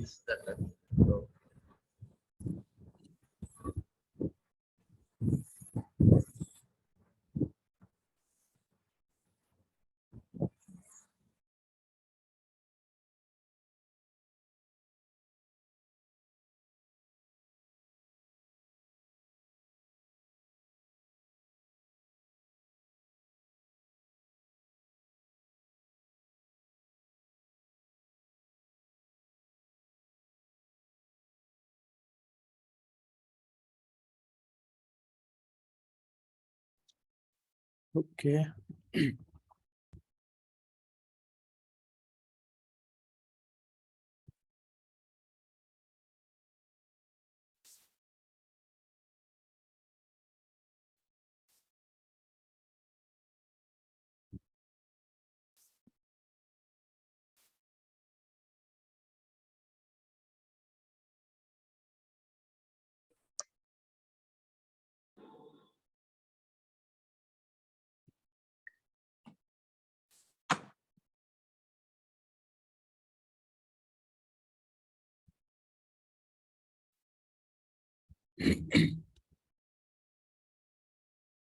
Is that so, Okay.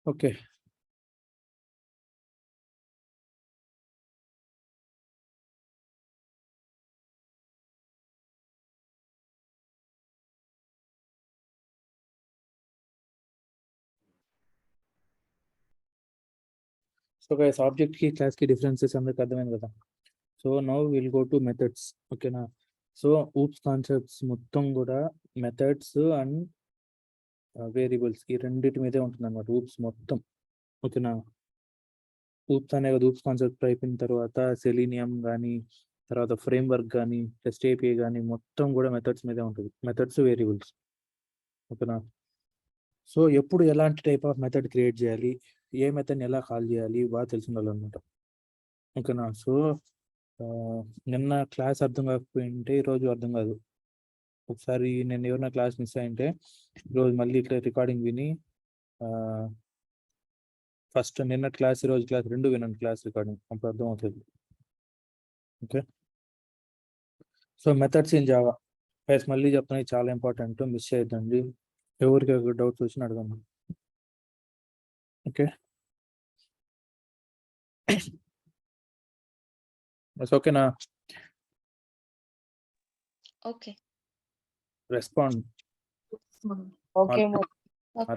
Okay. So guys, object key, class key differences అందరికి అర్థమైంది కదా. So now will go to methods. ఓకేనా. So oops concepts మొత్తం కూడా methods and variables ఈ రెండింటి మీదే ఉంటుంది అనమాట ఊప్స్ మొత్తం. ఓకేనా. ఊప్స్ అనే కదా ఊప్స్ కాన్సెప్ట్ అయిపోయిన తర్వాత సెలీనియం కానీ తర్వాత ఫ్రేమ్ వర్క్ కానీ టెస్ట్ ఏపీఐ కానీ మొత్తం కూడా మెథడ్స్ మీదే ఉంటుంది. Methods variables. ఓకేనా. సో ఎప్పుడు ఎలాంటి టైప్ ఆఫ్ మెథడ్ క్రియేట్ చేయాలి, ఏ మెథడ్ని ఎలా కాల్ చేయాలి బాగా తెలిసి ఉండాలన్నమాట. ఓకేనా. సో నిన్న క్లాస్ అర్థం కాకపోయింటే ఈరోజు అర్థం కాదు. ఒకసారి నేను ఎవరైనా క్లాస్ మిస్ అయింటే ఈరోజు మళ్ళీ ఇట్లా రికార్డింగ్ విని ఫస్ట్ నిన్న క్లాస్ ఈరోజు క్లాస్ రెండు వినండి, క్లాస్ రికార్డింగ్, అప్పుడు అర్థం అవుతుంది. Okay. So methods in Java plus మళ్ళీ చెప్తాను, చాలా ఇంపార్టెంట్, మిస్ చేయొద్దండి. ఎవరికి డౌట్స్ వచ్చినా అడగండి. ఓకే. ఓకేనా. Okay. Respond. Okay, Okay.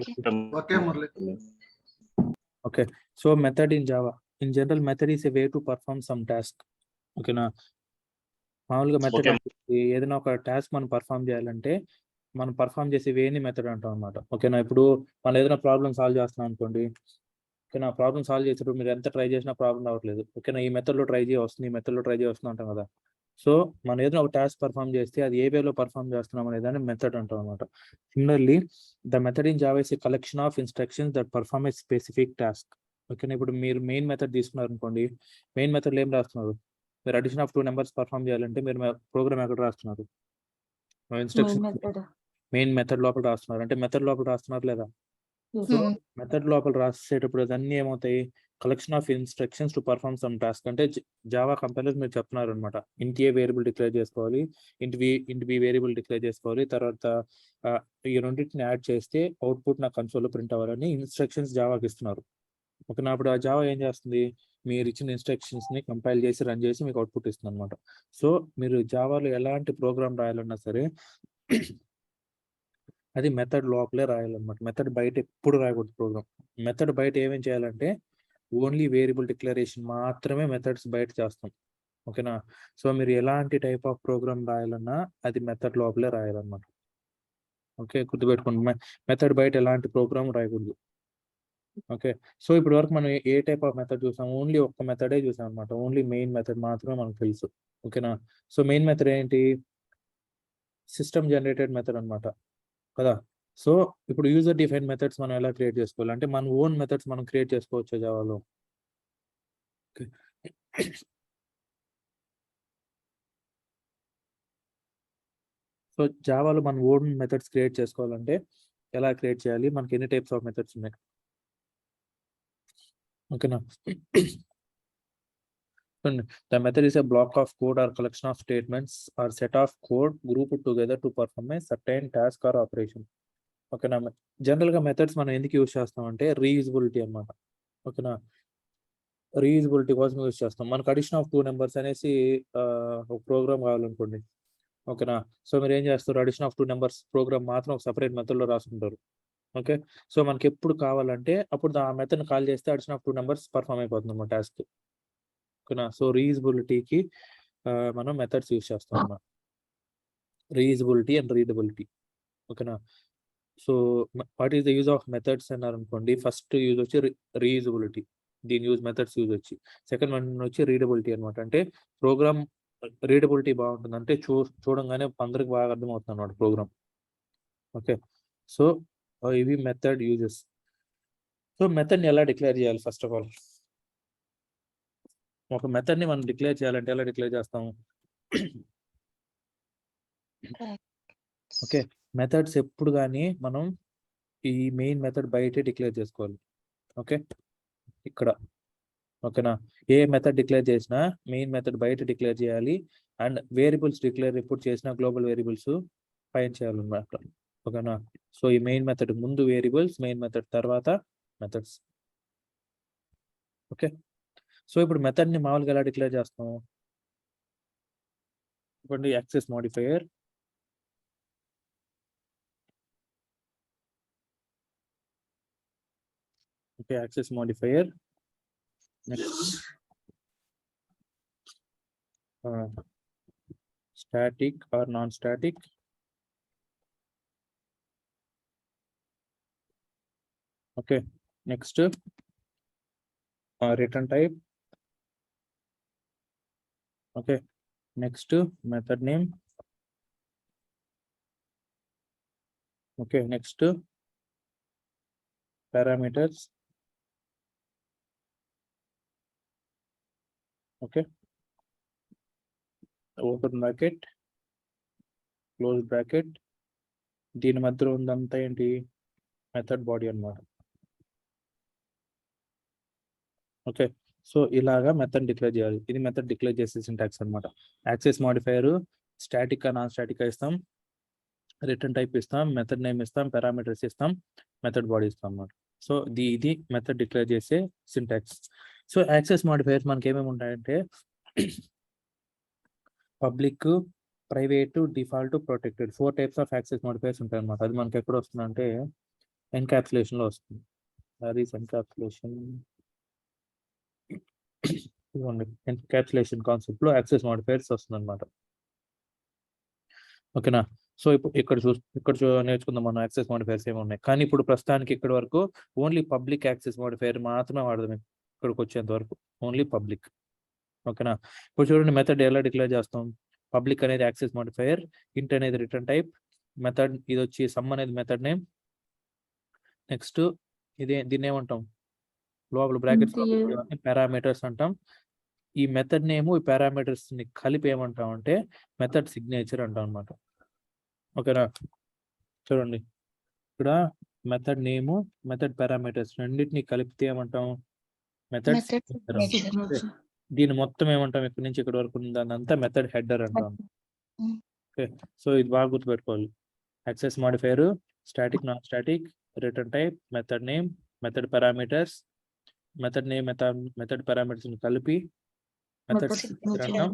Okay. So method in Java. In general, method is a way to perform some task. ఓకేనా. మామూలుగా మెథడ్ ఏదైనా ఒక టాస్క్ మనం పర్ఫామ్ చేయాలంటే మనం పర్ఫామ్ చేసే వేని మెథడ్ అంటాం అనమాట. ఓకేనా. ఇప్పుడు మనం ఏదైనా ప్రాబ్లమ్ సాల్వ్ చేస్తున్నాం అనుకోండి. ఓకేనా. ప్రాబ్లమ్ సాల్వ్ చేసేటప్పుడు మీరు ఎంత ట్రై చేసినా ప్రాబ్లం అవ్వట్లేదు. ఓకేనా. ఈ మెథడ్లో ట్రై వస్తుంది, ఈ మెథడ్లో ట్రై చేస్తున్నాం అంటాం కదా. సో మనం ఏదైనా ఒక టాస్క్ పర్ఫామ్ చేస్తే అది ఏ వేలో పర్ఫామ్ చేస్తున్నాం అనే దాన్ని మెథడ్ అంటాం అనమాట. Similarly the method in Java is a collection of instructions that perform A specific task. ఓకేనా. ఇప్పుడు మీరు మెయిన్ మెథడ్ తీసుకున్నారు అనుకోండి, మెయిన్ మెథడ్లో ఏం రాస్తున్నారు, మీరు అడిషన్ ఆఫ్ 2 నెంబర్స్ పర్ఫామ్ చేయాలంటే మీరు ప్రోగ్రామ్ ఎక్కడ రాస్తున్నారు, ఇన్స్ట్రక్షన్ మెయిన్ మెథడ్ లోపల రాస్తున్నారు. అంటే మెథడ్ లోపల రాస్తున్నారు లేదా. సో మెథడ్ లోపల రాసేటప్పుడు అదన్నీ ఏమవుతాయి, collection of instructions to perform some task. అంటే జావా కంపైలర్ మీరు చెప్తున్నారు అనమాట, ఇంట్ ఏ వేరియబుల్ డిక్లేర్ చేసుకోవాలి, ఇంట్ బి వేరియబుల్ డిక్లేర్ చేసుకోవాలి, తర్వాత ఈ రెండింటిని యాడ్ చేస్తే అవుట్పుట్ నా కన్సోల్లో ప్రింట్ అవ్వాలని ఇన్స్ట్రక్షన్స్ జావాకి ఇస్తున్నారు. ఓకేనా. అప్పుడు ఆ జావా ఏం చేస్తుంది, మీరు ఇచ్చిన ఇన్స్ట్రక్షన్స్ ని కంపైల్ చేసి రన్ చేసి మీకు అవుట్పుట్ ఇస్తుంది అనమాట. సో మీరు జావాలో ఎలాంటి ప్రోగ్రామ్ రాయాలన్నా సరే అది మెథడ్ లోపలే రాయాలన్నమాట. మెథడ్ బయట ఎప్పుడు రాయకూడదు ప్రోగ్రామ్. మెథడ్ బయట ఏమేం చేయాలంటే ఓన్లీ వేరియబుల్ డిక్లరేషన్ మాత్రమే మెథడ్స్ బయట చేస్తాం. ఓకేనా. సో మీరు ఎలాంటి టైప్ ఆఫ్ ప్రోగ్రామ్ రాయాలన్నా అది మెథడ్ లోపలే రాయాలన్నమాట. ఓకే, గుర్తుపెట్టుకోండి, మెథడ్ బయట ఎలాంటి ప్రోగ్రామ్ రాయకూడదు. ఓకే. సో ఇప్పుడు వరకు మనం ఏ టైప్ ఆఫ్ మెథడ్ చూసాం, ఓన్లీ ఒక్క మెథడే చూసాం అనమాట. ఓన్లీ మెయిన్ మెథడ్ మాత్రమే మనకు తెలుసు. ఓకేనా. సో మెయిన్ మెథడ్ ఏంటి, సిస్టమ్ జనరేటెడ్ మెథడ్ అనమాట కదా. సో ఇప్పుడు యూజర్ డిఫైన్ మెథడ్స్ మనం ఎలా క్రియేట్ చేసుకోవాలి అంటే మన ఓన్ మెథడ్స్ మనం క్రియేట్ చేసుకోవచ్చు జావాలో. సో జావాలో మన ఓన్ మెథడ్స్ క్రియేట్ చేసుకోవాలంటే ఎలా క్రియేట్ చేయాలి, మనకి ఎన్ని టైప్స్ ఆఫ్ మెథడ్స్ ఉన్నాయి. ఓకేనా. The method is a block of code or collection of statements or set of code grouped together to perform a certain task or operation. ఓకేనా, general గా methods మనం ఎందుకు యూజ్ చేస్తామంటే రీయూజబిలిటీ అన్నమాట. ఓకేనా, reusability కోసం యూజ్ చేస్తాం. మనకు అడిషన్ ఆఫ్ 2 నెంబర్స్ అనేసి ఒక ప్రోగ్రామ్ కావాలనుకోండి. ఓకేనా, సో మీరు ఏం చేస్తారు, అడిషన్ ఆఫ్ 2 నెంబర్స్ ప్రోగ్రామ్ మాత్రం ఒక సపరేట్ మెథడ్ లో రాసుకుంటారు. ఓకే, సో మనకి ఎప్పుడు కావాలంటే అప్పుడు ఆ మెథడ్ కాల్ చేస్తే అడిషన్ ఆఫ్ 2 నెంబర్స్ పర్ఫామ్ అయిపోతుంది అన్నమాట టాస్క్. ఓకేనా, సో రీయూజబిలిటీకి మనం మెథడ్స్ యూజ్ చేస్తాం అన్నమాట. Reusability and readability. ఓకేనా, so what is the use of methods అన్నారు అనుకోండి. ఫస్ట్ యూజ్ వచ్చి రీయూజబిలిటీ, దీని యూజ్ మెథడ్స్ యూజ్ వచ్చి. సెకండ్ వన్ వచ్చి రీడబిలిటీ అనమాట. అంటే ప్రోగ్రామ్ రీడబిలిటీ బాగుంటుంది, అంటే చూడంగానే అందరికి బాగా అర్థమవుతుంది అన్నమాట ప్రోగ్రామ్. ఓకే, సో ఇవి మెథడ్ యూజెస్. సో మెథడ్ని ఎలా డిక్లేర్ చేయాలి? ఫస్ట్ ఆఫ్ ఆల్ ఒక మెథడ్ని మనం డిక్లేర్ చేయాలంటే ఎలా డిక్లేర్ చేస్తాము? ఓకే, మెథడ్స్ ఎప్పుడు కానీ మనం ఈ మెయిన్ మెథడ్ బయటే డిక్లేర్ చేసుకోవాలి. ఓకే, ఇక్కడ ఓకేనా, ఏ మెథడ్ డిక్లేర్ చేసినా మెయిన్ మెథడ్ బయట డిక్లేర్ చేయాలి. అండ్ వేరియబుల్స్ డిక్లేర్ ఎప్పుడు చేసినా గ్లోబల్ వేరియబుల్స్ పైన చేయాలన్నమాట. ఓకేనా, సో ఈ మెయిన్ మెథడ్ ముందు వేరియబుల్స్, మెయిన్ మెథడ్ తర్వాత మెథడ్స్. ఓకే, సో ఇప్పుడు మెథడ్ని మామూలుగా ఎలా డిక్లేర్ చేస్తాం? ఇప్పుడు access modifier, okay, access modifier. Next static or non static. Okay, next return type. Okay, next method name. Okay, next parameters. Okay, open bracket, close bracket, దీని మధ్యలో ఉందంతా ఏంటి? మెథడ్ బాడీ అన్నమాట. ఓకే, సో ఇలాగా method declare చేయాలి. ఇది method declare చేసే syntax అన్నమాట. Access modifier static non static ఇస్తాం, రిటర్న్ టైప్ ఇస్తాం, మెథడ్ నేమ్ ఇస్తాం, పారామీటర్స్ ఇస్తాం, మెథడ్ బాడీ ఇస్తాం అన్నమాట. సో ఇది మెథడ్ డిక్లేర్ చేసే సింటాక్స్. సో యాక్సెస్ మోడిఫైయర్స్ మనకి ఏమేమి ఉంటాయంటే public, private, default, protected, 4 types of access modifiers ఉంటాయి అన్నమాట. అది మనకి ఎక్కడ వస్తుందంటే ఎన్కాప్సులేషన్ లో వస్తుంది. అది ఎన్కాప్సులేషన్, ఎన్కాప్సులేషన్ కాన్సెప్ట్ లో యాక్సెస్ మోడిఫైయర్స్ వస్తుంది అనమాట. ఓకేనా, సో ఇప్పుడు ఇక్కడ నేర్చుకుందాం మనం యాక్సెస్ మోడిఫైయర్స్ ఏమి ఉన్నాయి. కానీ ఇప్పుడు ప్రస్తుతానికి ఇక్కడ వరకు ఓన్లీ పబ్లిక్ యాక్సెస్ మోడిఫైయర్ మాత్రమే వాడదాం. ఇక్కడికి వచ్చేంత వరకు ఓన్లీ పబ్లిక్. ఓకేనా, ఇప్పుడు చూడండి మెథడ్ ఎలా డిక్లేర్ చేస్తాం. పబ్లిక్ అనేది యాక్సెస్ మోడిఫైయర్, ఇంట్ అనేది రిటర్న్ టైప్, మెథడ్ ఇది వచ్చి సమ్ అనేది మెథడ్ నేమ్. నెక్స్ట్ దీన్ని ఏమంటాం? లోపల బ్రాకెట్స్ పారామీటర్స్ అంటాం. ఈ మెథడ్ నేమ్ ఈ పారామీటర్స్ ని కలిపి ఏమంటాం అంటే మెథడ్ సిగ్నేచర్ అంటాం అనమాట. ఓకేనా, చూడండి ఇక్కడ మెథడ్ నేమ్, మెథడ్ పారామీటర్స్ రెండింటిని కలిపితే ఏమంటాం? Method signature. దీని మొత్తం ఏమంటాం? ఇక్కడి నుంచి ఇక్కడ వరకు దానంతా మెథడ్ హెడర్ అంటాం. ఓకే, సో ఇది బాగా గుర్తుపెట్టుకోవాలి. Access modifier, static, non static, return type, method name, method parameters, method name, method parameters ని కలిపి మెథడ్ సిగ్నేచర్ అంటాం.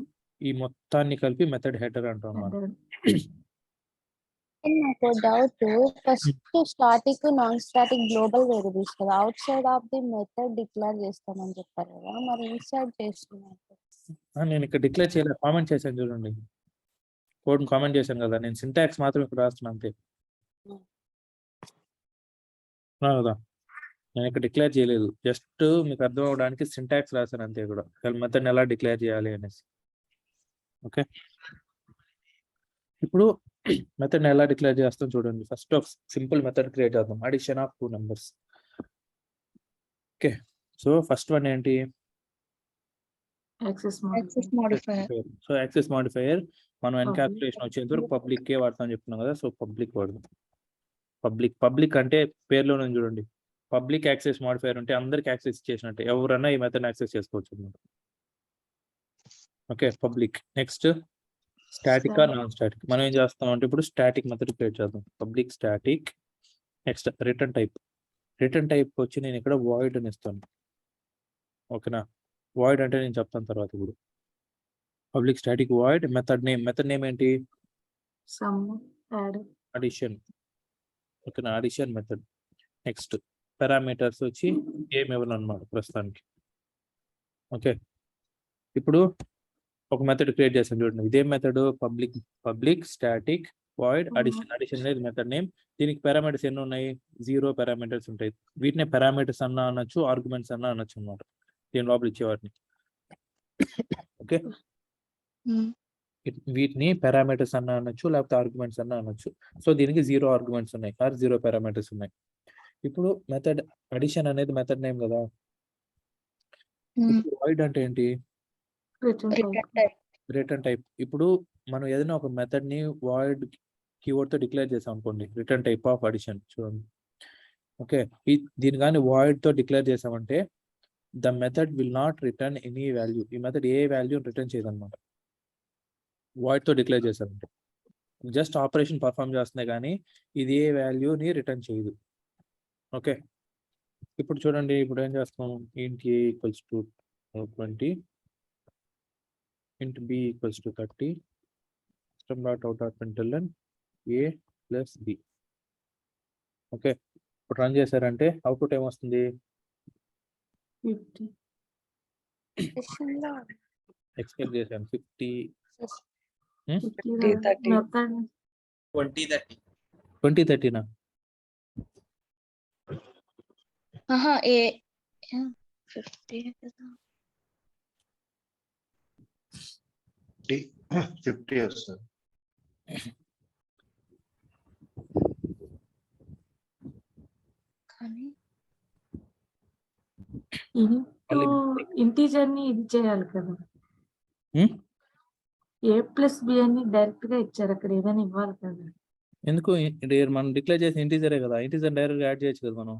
ఈ మొత్తాన్ని కలిపి మెథడ్ హెడర్ అంటాం అన్నమాట. నాకు doubt, first static, non static, global variables కదా, outside of the method declare చేస్తామని చెప్పారు కదా, మరి ఇన్సైడ్ చేస్తున్నాను. నేను ఇక్కడ డిక్లేర్ చేయలేదు, కామెంట్ చేశాను చూడండి. కోడ్ కామెంట్ చేశాను కదా, నేను సింటాక్స్ మాత్రం ఇక్కడ రాస్తున్నాను అంతే కదా. నేను ఇక్కడ డిక్లేర్ చేయలేదు, జస్ట్ మీకు అర్థం అవడానికి సింటాక్స్ రాశాను అంతే. కూడా మెథడ్ ఎలా డిక్లేర్ చేయాలి అనేసి. ఓకే, ఇప్పుడు మెథడ్ ఎలా డిక్లేర్ చేస్తాం చూడండి. First of simple method create చేద్దాం, addition of 2 numbers. Okay, so first one ఏంటి? Access modifier. సో యాక్సెస్ మోడిఫైయర్ మనం ఎన్కాప్సులేషన్ వచ్చేంత వరకు పబ్లిక్ కే వాడతాం చెప్తున్నాం కదా. సో పబ్లిక్ వాడదాం. పబ్లిక్ అంటే పేర్లోనే చూడండి, పబ్లిక్ యాక్సెస్ మోడిఫైయర్ ఉంటే అందరికి యాక్సెస్ చేసినట్టే, ఎవరన్నా ఈ మెథడ్ యాక్సెస్ చేసుకోవచ్చు అన్నమాట. Okay, public. Next static non static. మనం ఏం చేస్తాం అంటే ఇప్పుడు స్టాటిక్ మెథడ్ క్రియేట్ చేద్దాం. Public static. Next return type. Return type వచ్చి నేను ఇక్కడ వాయిడ్ అని ఇస్తాను. ఓకేనా, వాయిడ్ అంటే నేను చెప్తాను తర్వాత. ఇప్పుడు public static void method name ఏంటి? Sum add addition. ఓకేనా, అడిషన్ మెథడ్. నెక్స్ట్ పారామీటర్స్ వచ్చి ఏమి ఇవ్వను అనమాట ప్రస్తుతానికి. ఓకే, ఇప్పుడు ఒక మెథడ్ క్రియేట్ చేస్తాను చూడండి. ఇదే method public static void addition. Addition అనేది మెథడ్ నేమ్. దీనికి పారామీటర్స్ ఎన్ని ఉన్నాయి? 0 పారామీటర్స్ ఉంటాయి. వీటిని పారామీటర్స్ అన్నా అనొచ్చు, ఆర్గ్యుమెంట్స్ అన్నా అనొచ్చు అనమాట దీని లోపల ఇచ్చేవాటిని. ఓకే, వీటిని పారామీటర్స్ అన్నా అనొచ్చు, లేకపోతే ఆర్గ్యుమెంట్స్ అన్నా అనొచ్చు. సో దీనికి 0 ఆర్గ్యుమెంట్స్ ఉన్నాయి, 0 పారామీటర్స్ ఉన్నాయి. ఇప్పుడు మెథడ్ అడిషన్ అనేది మెథడ్ నేమ్ కదా. వాయిడ్ అంటే ఏంటి? Return type. ఇప్పుడు మనం ఏదైనా ఒక మెథడ్ ని వాయిడ్ కీవర్డ్ తో డిక్లేర్ చేసాం అనుకోండి, రిటర్న్ టైప్ ఆఫ్ అడిషన్. చూడండి, ఓకే, దీని కానీ వాయిడ్ తో డిక్లేర్ చేసామంటే the method will not return any value. ఈ మెథడ్ ఏ వాల్యూ రిటర్న్ చేయదన్నమాట వాయిడ్ తో డిక్లేర్ చేశారంటే. జస్ట్ ఆపరేషన్ పర్ఫామ్ చేస్తున్నాయి కానీ ఇది ఏ వాల్యూని రిటర్న్ చేయదు. ఓకే, ఇప్పుడు చూడండి, ఇప్పుడు ఏం చేస్తాం? int a equals to 20, int b equals to 30, system dot out dot println a plus b. Okay, ఇప్పుడు రన్ చేశారంటే అవుట్పుట్ ఏమొస్తుంది? 50 ఎక్స్పెక్ట్ చేశాను 50. 30 2030. 2030నా? ఏ 50 కదా. 50 వస్తుంది. కానీ ఇంటీజర్ ని ఇది చేయాలి కదా. a ప్లస్ b అని డైరెక్ట్ గా ఇచ్చారు, అక్కడ ఏదైనా ఇవ్వాలి కదా. ఎందుకు? మనం డిక్లేర్ చేసిన ఇంటీజరే కదా. ఇంటీజర్ డైరెక్ట్ యాడ్ చేయొచ్చు కదా.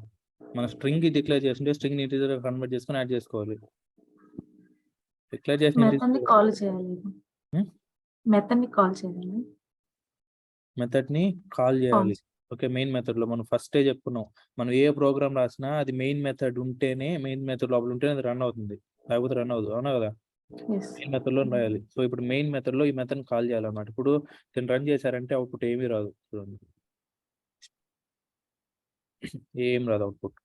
మన స్ట్రింగ్ కి డిక్లేర్ చేస్తుంటే స్ట్రింగ్ ఇంటీజర్ కన్వర్ట్ చేసుకొని యాడ్ చేసుకోవాలి. డిక్లేర్ చేసిన మెథడ్ ని కాల్ చేయాలి. మెథడ్ ని కాల్ చేయాలి. మెథడ్ ని కాల్ చేయాలి. ఓకే, మెయిన్ మెథడ్ లో మనం ఫస్టే చెప్పుకున్నాం, మనం ఏ ప్రోగ్రామ్ రాసినా అది మెయిన్ మెథడ్ ఉంటేనే, మెయిన్ మెథడ్ లోపల ఉంటేనే అది రన్ అవుతుంది, లేకపోతే రన్ అవుతుంది. అవునా కదా? మెయిన్ మెథడ్ లో రాయాలి. సో ఇప్పుడు మెయిన్ మెథడ్ లో ఈ మెథడ్ కాల్ చేయాలన్నమాట. ఇప్పుడు దీన్ని రన్ చేశారంటే అవుట్పుట్ ఏమీ రాదు. చూడండి, ఏం రాదు అవుట్పుట్.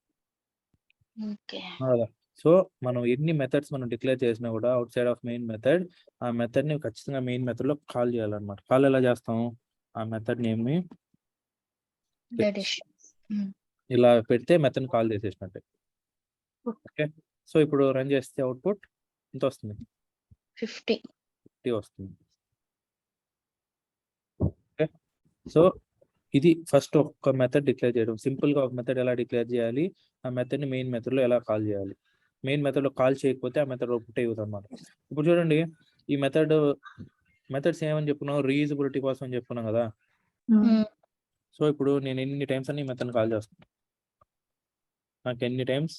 కదా? సో మనం ఎన్ని మెథడ్స్ మనం డిక్లేర్ చేసినా కూడా out side of main method, ఆ మెథడ్ ని ఖచ్చితంగా మెయిన్ మెథడ్ లో కాల్ చేయాలన్నమాట. కాల్ ఎలా చేస్తాం? ఆ మెథడ్ నేమ్ ని ఇలా పెడితే మెథడ్ కాల్ చేసేసినట్టే. ఓకే, సో ఇప్పుడు రన్ చేస్తే అవుట్పుట్ ఎంత వస్తుంది? 50 వస్తుంది. ఓకే, సో ఇది ఫస్ట్ ఒక మెథడ్ డిక్లేర్ చేయడం. సింపుల్ గా ఒక మెథడ్ ఎలా డిక్లేర్ చేయాలి, ఆ మెథడ్ ని మెయిన్ మెథడ్ లో ఎలా కాల్ చేయాలి. మెయిన్ మెథడ్ లో కాల్ చేయకపోతే ఆ మెథడ్ అవుట్పుట్ అవుతుంది అన్నమాట. ఇప్పుడు చూడండి, ఈ మెథడ్స్ ఏమని చెప్పుకున్నాం? రీయూజబిలిటీ కోసం చెప్పుకున్నాం కదా. సో ఇప్పుడు నేను ఎన్ని టైమ్స్ అని ఈ మెథడ్ కాల్ చేస్తాను, నాకు ఎన్ని టైమ్స్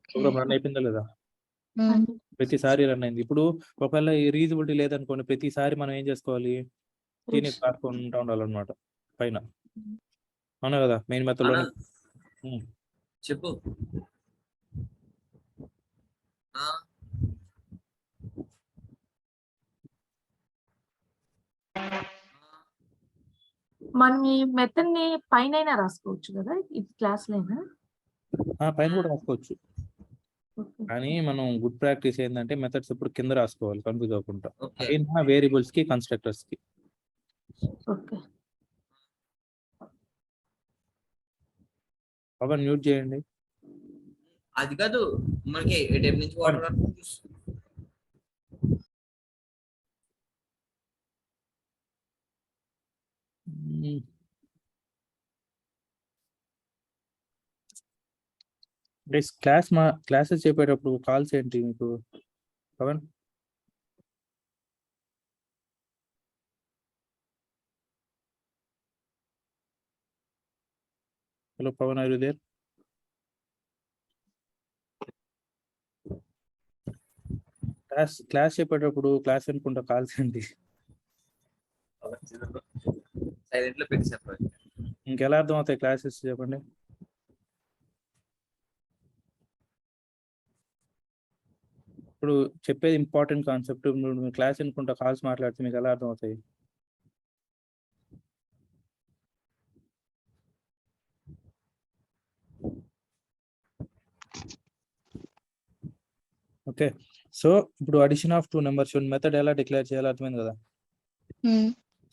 ప్రోగ్రామ్ రన్ అయిపోయిందా లేదా? ప్రతిసారి రన్ అయింది. ఇప్పుడు ఒకవేళ ఈ రీయూజబిలిటీ లేదనుకోండి, ప్రతిసారి మనం ఏం చేసుకోవాలి? దీన్ని కాకుండా ఉండాలన్నమాట పైన. అవునా కదా? మెయిన్ మెథడ్ లో చెప్పు. మనం ఈ మెథడ్ ని పైన రాసుకోవచ్చు కదా, ఇది క్లాస్ లైనా? పైన కూడా రాసుకోవచ్చు, కానీ మనం గుడ్ ప్రాక్టీస్ ఏంటంటే మెథడ్స్ ఇప్పుడు కింద రాసుకోవాలి, కన్ఫ్యూజ్ అవ్వకుండా. పైన వేరియబుల్స్ కి, కన్స్ట్రక్టర్స్ కి. ఓకే, పవన్ మ్యూట్ చేయండి. అది కాదు, మనకి ఏ టైప్ నుంచి వాటర్ క్లాసెస్ చెప్పేటప్పుడు కాల్స్ ఏంటి మీకు Pavan? Hello Pavan, are you there? Class చెప్పేటప్పుడు క్లాస్ అనుకుంటా కాల్స్ ఏంటి సైలెంట్ లో పెట్టి చెప్పాలి. ఇంకెలా అర్థం అవుతాయి క్లాసెస్ చెప్పండి. ఇప్పుడు చెప్పేది ఇంపార్టెంట్ కాన్సెప్ట్, క్లాస్ అనుకుంటా కాల్స్ మాట్లాడితే మీకు ఎలా అర్థం అవుతాయి? ఓకే, సో ఇప్పుడు అడిషన్ ఆఫ్ 2 నెంబర్స్ మెథడ్ ఎలా డిక్లేర్ చేయాలో అర్థమైంది కదా.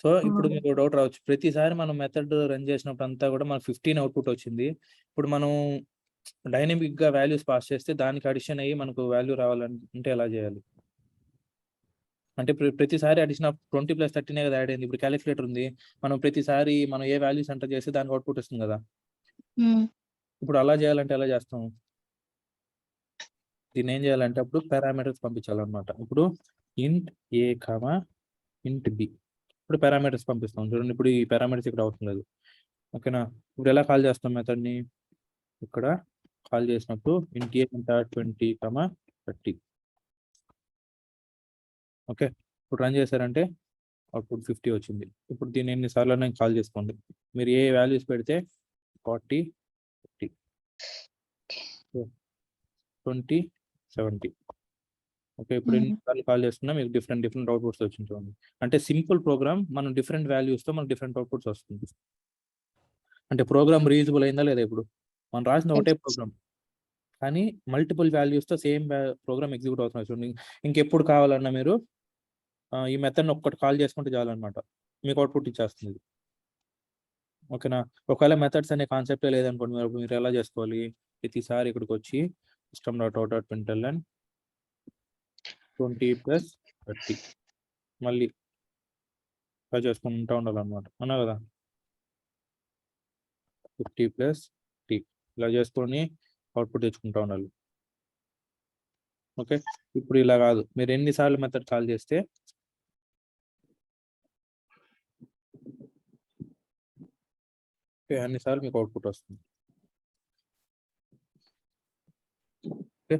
సో ఇప్పుడు మీకు డౌట్ రావచ్చు, ప్రతిసారి మనం మెథడ్ రన్ చేసినప్పుడు అంతా కూడా మనకు 15 అవుట్పుట్ వచ్చింది. ఇప్పుడు మనం డైనమిక్ గా వాల్యూస్ పాస్ చేస్తే దానికి అడిషన్ అయ్యి మనకు వాల్యూ రావాలంటే ఎలా చేయాలి అంటే ప్రతిసారి అడిషన్ ఆఫ్ 20 + 13 కదా యాడ్ అయింది. ఇప్పుడు క్యాలిక్యులేటర్ ఉంది, మనం ప్రతిసారి మనం ఏ వాల్యూస్ ఎంటర్ చేస్తే దానికి అవుట్పుట్ వస్తుంది కదా. ఇప్పుడు అలా చేయాలంటే ఎలా చేస్తాం? దీన్ని ఏం చేయాలంటే అప్పుడు పారామీటర్స్ పంపించాలన్నమాట. ఇప్పుడు ఇంట్ ఏ కామా ఇంట్ బి, ఇప్పుడు పారామీటర్స్ పంపిస్తాం చూడండి. ఇప్పుడు ఈ పారామీటర్స్ ఇక్కడ అవసరం లేదు, ఓకేనా. ఇప్పుడు ఎలా కాల్ చేస్తాం మెథడ్ని? ఇక్కడ కాల్ చేసినప్పుడు ఇంట్ ఏ ఎంత 20, 30. ఓకే, ఇప్పుడు రన్ చేశారంటే అవుట్పుట్ 50 వచ్చింది. ఇప్పుడు దీన్ని ఎన్నిసార్లు నేను కాల్ చేసుకోండి, మీరు ఏ వాల్యూస్ పెడితే 40, 50, 20, 70. ఓకే, ఇప్పుడు ఎన్నిసార్లు కాల్ చేసుకున్నా మీకు డిఫరెంట్ అవుట్పుట్స్ వచ్చింది చూడండి. అంటే సింపుల్ ప్రోగ్రామ్, మనం డిఫరెంట్ వాల్యూస్తో మనకు డిఫరెంట్ అవుట్పుట్స్ వస్తుంది. అంటే ప్రోగ్రామ్ రీయూజబుల్ అయిందా లేదా? ఇప్పుడు మనం రాసిన ఒకటే ప్రోగ్రామ్ కానీ మల్టిపుల్ వాల్యూస్తో సేమ్ ప్రోగ్రామ్ ఎగ్జిక్యూట్ అవుతుంది చూడండి. ఇంకెప్పుడు కావాలన్నా మీరు ఈ మెథడ్ని ఒక్కటి కాల్ చేసుకుంటే చాలన్నమాట, మీకు అవుట్పుట్ ఇచ్చేస్తుంది. ఓకేనా. ఒకవేళ మెథడ్స్ అనే కాన్సెప్టే లేదనుకోండి, మీరు ఎలా చేసుకోవాలి? ప్రతిసారి ఇక్కడికి వచ్చి system.out.println 20 + 30 మళ్ళీ ఇలా చేసుకుంటూ ఉండాలన్నమాట, అవునా కదా. 50 + 30 ఇలా చేసుకొని అవుట్పుట్ తెచ్చుకుంటూ ఉండాలి. ఓకే, ఇప్పుడు ఇలా కాదు, మీరు ఎన్నిసార్లు మెథడ్ కాల్ చేస్తే అన్నిసార్లు మీకు అవుట్పుట్ వస్తుంది. ఓకే,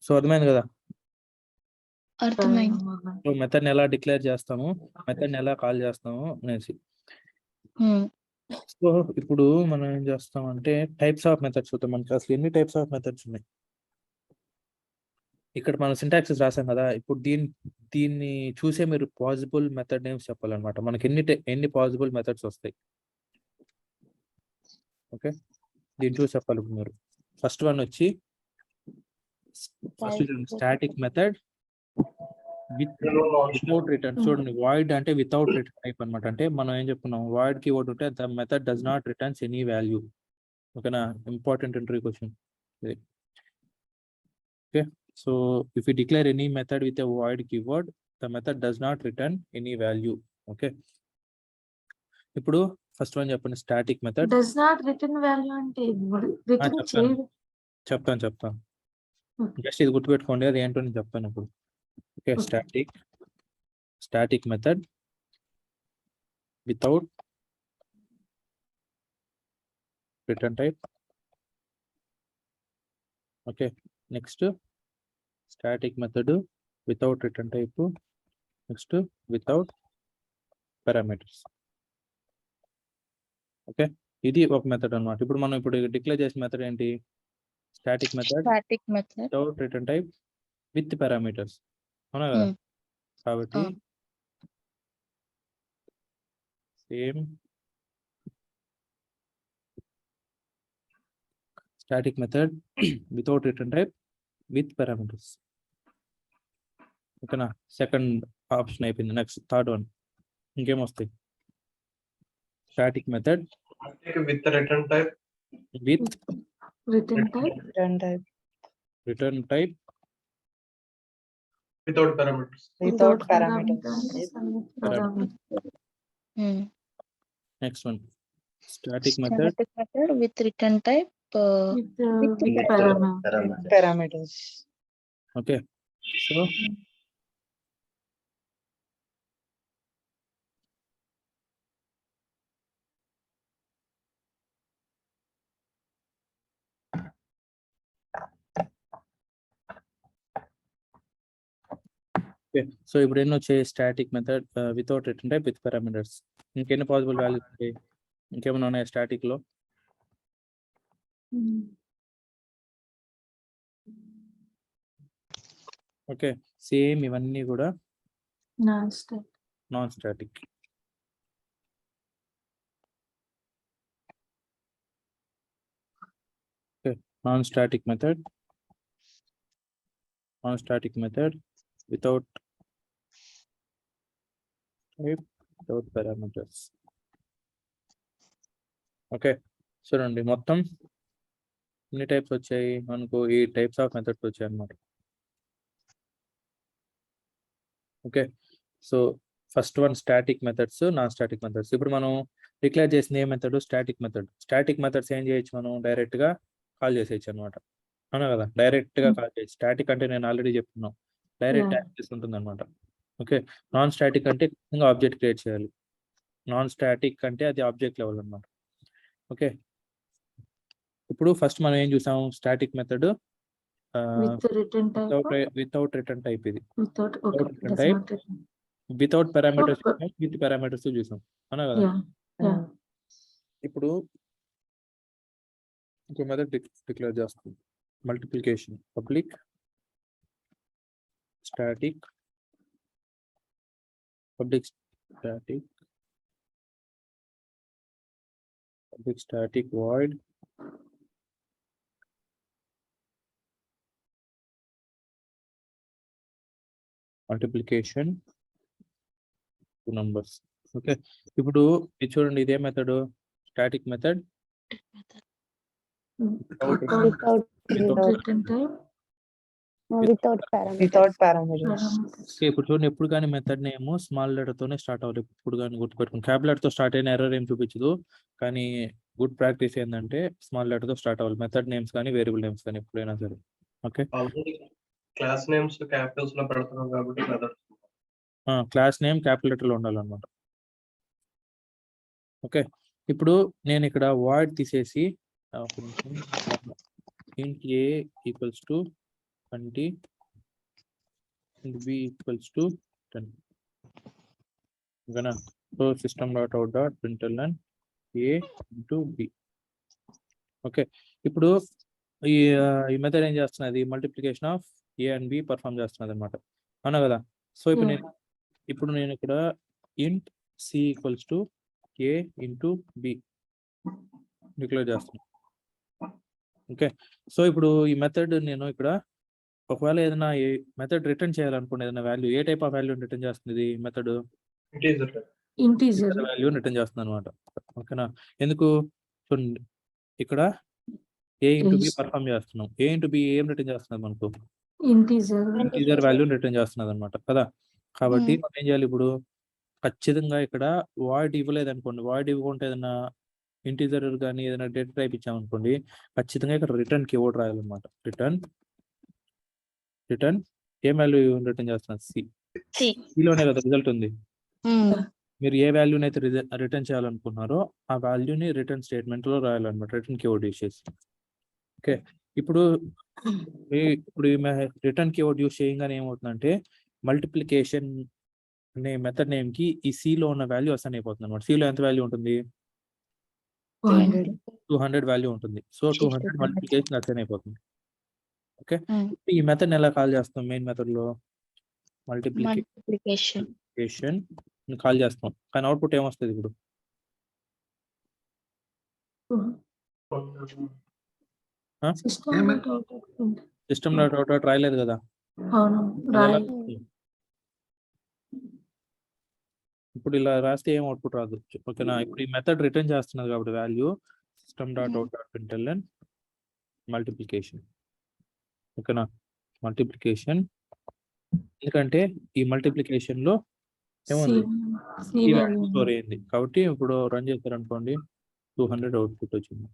సో అర్థమైంది కదా. అర్థమైంది. సో మెథడ్ని ఎలా డిక్లేర్ చేస్తాము, మెథడ్ని ఎలా కాల్ చేస్తాము అనేసి. సో ఇప్పుడు మనం ఏం చేస్తామంటే టైప్స్ ఆఫ్ మెథడ్స్ చూద్దాం. మనకి అసలు ఎన్ని టైప్స్ ఆఫ్ మెథడ్స్ ఉన్నాయి. ఇక్కడ మనం సింటాక్సెస్ రాసాం కదా, ఇప్పుడు దీన్ని చూసే మీరు పాసిబుల్ మెథడ్ నేమ్స్ చెప్పాలన్నమాట. మనకి ఎన్ని పాసిబుల్ మెథడ్స్ వస్తాయి. ఓకే, దీన్ని చూసి చెప్పాలి మీరు. ఫస్ట్ వన్ వచ్చి స్టాటిక్ మెథడ్ వితౌట్ రిటర్న్. చూడండి, వాయిడ్ అంటే వితౌట్ రిటర్న్ టైప్ అనమాట. అంటే మనం ఏం చెప్పుకున్నాం, వాయిడ్ కీవర్డ్ ఉంటే the method does not returns any value. ఓకేనా, important entry question. Okay, so if you declare any method with a void keyword the method does not return any value. Okay, ఇప్పుడు first one చెప్పండి, static method does not return value అంటే return చేయదు. చెప్తాను just ఇది గుర్తుపెట్టుకోండి, అది ఏంటో నేను చెప్తాను ఇప్పుడు. Okay, static method without return type. Okay, next static method without return type, next without parameters. Okay, ఇది ఒక మెథడ్ అన్నమాట. ఇప్పుడు మనం డిక్లేర్ చేసిన మెథడ్ ఏంటి? Static method without return type with parameters, అవునా కదా. కాబట్టి same static method without return type with parameters. ఓకేనా, సెకండ్ ఆప్షన్ అయిపోయింది. నెక్స్ట్ థర్డ్ వన్ ఇంకేం వస్తాయి? Static method with the return type with return type without parameters. Next one static method with return type with parameters. Okay, so okay. So ఇప్పుడు ఎన్ని వచ్చాయి? Static method without return type with parameters. ఇంకెన్ని possible values ఉంటాయి? ఇంకేమైనా ఉన్నాయా static లో? Okay. Same ఇవన్నీ కూడా non static. Non static. Okay. Non static method without type without parameters. Okay. చూడండి మొత్తం ఎన్ని టైప్స్ వచ్చాయి మనకు? ఈ టైప్స్ ఆఫ్ మెథడ్స్ వచ్చాయి అన్నమాట. Okay. So first one static methods, non static methods. ఇప్పుడు మనం డిక్లేర్ చేసిన ఏ method? Static method. Static methods ఏం చేయొచ్చు? మనం డైరెక్ట్ గా కాల్ చేసేయచ్చు అనమాట. అవునా కదా? డైరెక్ట్ గా కాల్ చేయొచ్చు. స్టాటిక్ అంటే నేను ఆల్రెడీ చెప్తున్నాను, డైరెక్ట్ Yeah. యాక్సెస్ ఉంటుంది అనమాట. ఓకే. నాన్ స్టాటిక్ అంటే ఆబ్జెక్ట్ క్రియేట్ చేయాలి. నాన్ స్టాటిక్ అంటే అది ఆబ్జెక్ట్ లెవెల్ అనమాట. ఓకే. ఇప్పుడు ఫస్ట్ మనం ఏం చూసాం? Static method With return type or without return type. ఇది without? Okay, return does type. not return. Without parameters Oh, with parameters చూసాం. అవునా కదా? Yeah, yeah. ఇప్పుడు ఇంకో మెథడ్ డిక్లేర్ చేస్తాం. Multiplication. Public static void multiplication two numbers. Okay. ఇప్పుడు ఇది చూడండి, ఇదే method static method Without Without return type, without parameters. Without parameters. parameters. ఇప్పుడు చూడండి, ఎప్పుడు కానీ మెథడ్ నేమ్ స్మాల్ లెటర్ తోనే స్టార్ట్ అవ్వాలి. ఇప్పుడు కానీ గుర్తుపెట్టుకుని క్యాపిటల్ లెటర్ తో స్టార్ట్ అయిన ఎర్రర్ ఏం చూపించదు. కానీ గుడ్ ప్రాక్టీస్ ఏంటంటే స్మాల్ లెటర్ తో స్టార్ట్ అవ్వాలి మెథడ్ నేమ్స్ కానీ వేరియబుల్ నేమ్స్ కానీ ఎప్పుడైనా సరే. Okay. Already class names Capitals లో పెడుతున్నాం కాబట్టి methods. Class name capital letter లో ఉండాలన్నమాట. ఓకే. ఇప్పుడు నేను ఇక్కడ వాయిడ్ తీసేసి int a equals to 20 int b equals to 10. ఓకేనా? So system.out.println a into b. Okay. ఇప్పుడు ఈ మెథడ్ ఏం చేస్తున్నది? Multiplication of a and b perform చేస్తున్నది అనమాట. అవునా కదా? సో ఇప్పుడు నేను ఇక్కడ int c equals to a into b declare చేస్తున్నాను. ఓకే. సో ఇప్పుడు ఈ మెథడ్ నేను ఇక్కడ ఒకవేళ ఏదైనా మెథడ్ రిటర్న్ చేయాలనుకోండి, ఏదైనా value, A type of value return చేస్తుంది ఈ మెథడ్? Integer. వాల్యూ రిటర్న్ చేస్తుంది అనమాట. ఓకేనా? ఎందుకు? చూడండి, ఇక్కడ a ఇంటూ b పర్ఫామ్ చేస్తున్నాం. a ఇంటూ b ఏం రిటర్న్ చేస్తున్నది మనకు? ఇంటీజర్ వాల్యూ రిటర్న్ చేస్తున్నది అనమాట కదా. కాబట్టి మనం ఏం చేయాలి? ఇప్పుడు ఖచ్చితంగా ఇక్కడ వాయిడ్ ఇవ్వలేదు అనుకోండి, వాయిడ్ ఇవ్వకుంటే ఏదైనా ఇంటీజర్ కానీ ఏదైనా డేటా టైప్ ఇచ్చామనుకోండి, ఖచ్చితంగా ఇక్కడ రిటర్న్ కీవర్డ్ రాయాలన్నమాట. రిటర్న్ ఏ వాల్యూ రిటర్న్ చేస్తున్నారు? సిలోనే కదా రిజల్ట్ ఉంది. మీరు ఏ వాల్యూని అయితే రిటర్న్ చేయాలనుకున్నారో ఆ వాల్యూని రిటర్న్ స్టేట్మెంట్ లో రాయాలన్నమాట, రిటర్న్ కీవర్డ్ యూస్ చేసి. ఓకే. ఇప్పుడు రిటర్న్ కీవర్డ్ యూస్ చేయగానే ఏమవుతుందంటే మల్టిప్లికేషన్ అనే మెథడ్ నేమ్ కి ఈ సి లో ఉన్న వాల్యూ అసైన్ అయిపోతుంది అనమాట. సి లో ఎంత వాల్యూ ఉంటుంది? 200 వాల్యూ ఉంటుంది. సో 200 మల్టిప్లికేషన్ అసైన్ అయిపోతుంది. ఓకే. ఈ మెథడ్ ఎలా కాల్ చేస్తాం? మెయిన్ మెథడ్ లో మల్టిప్లికేషన్ కాల్ చేస్తాం, కానీ అవుట్పుట్ ఏమొస్తుంది? ఇప్పుడు సిస్టమ్ డాట్ అవుట్ రాయలేదు కదా. ఇప్పుడు ఇలా రాస్తే ఏం అవుట్పుట్ రాదు. ఓకేనా? ఇప్పుడు ఈ మెథడ్ రిటర్న్ చేస్తున్నది కాబట్టి వాల్యూ system.out.println మల్టిప్లికేషన్. ఓకేనా? మల్టిప్లికేషన్. ఎందుకంటే ఈ మల్టిప్లికేషన్ లో ఏముంది? స్టోర్ అయింది కాబట్టి ఇప్పుడు రన్ చేశారనుకోండి 200 అవుట్పుట్ వచ్చింది.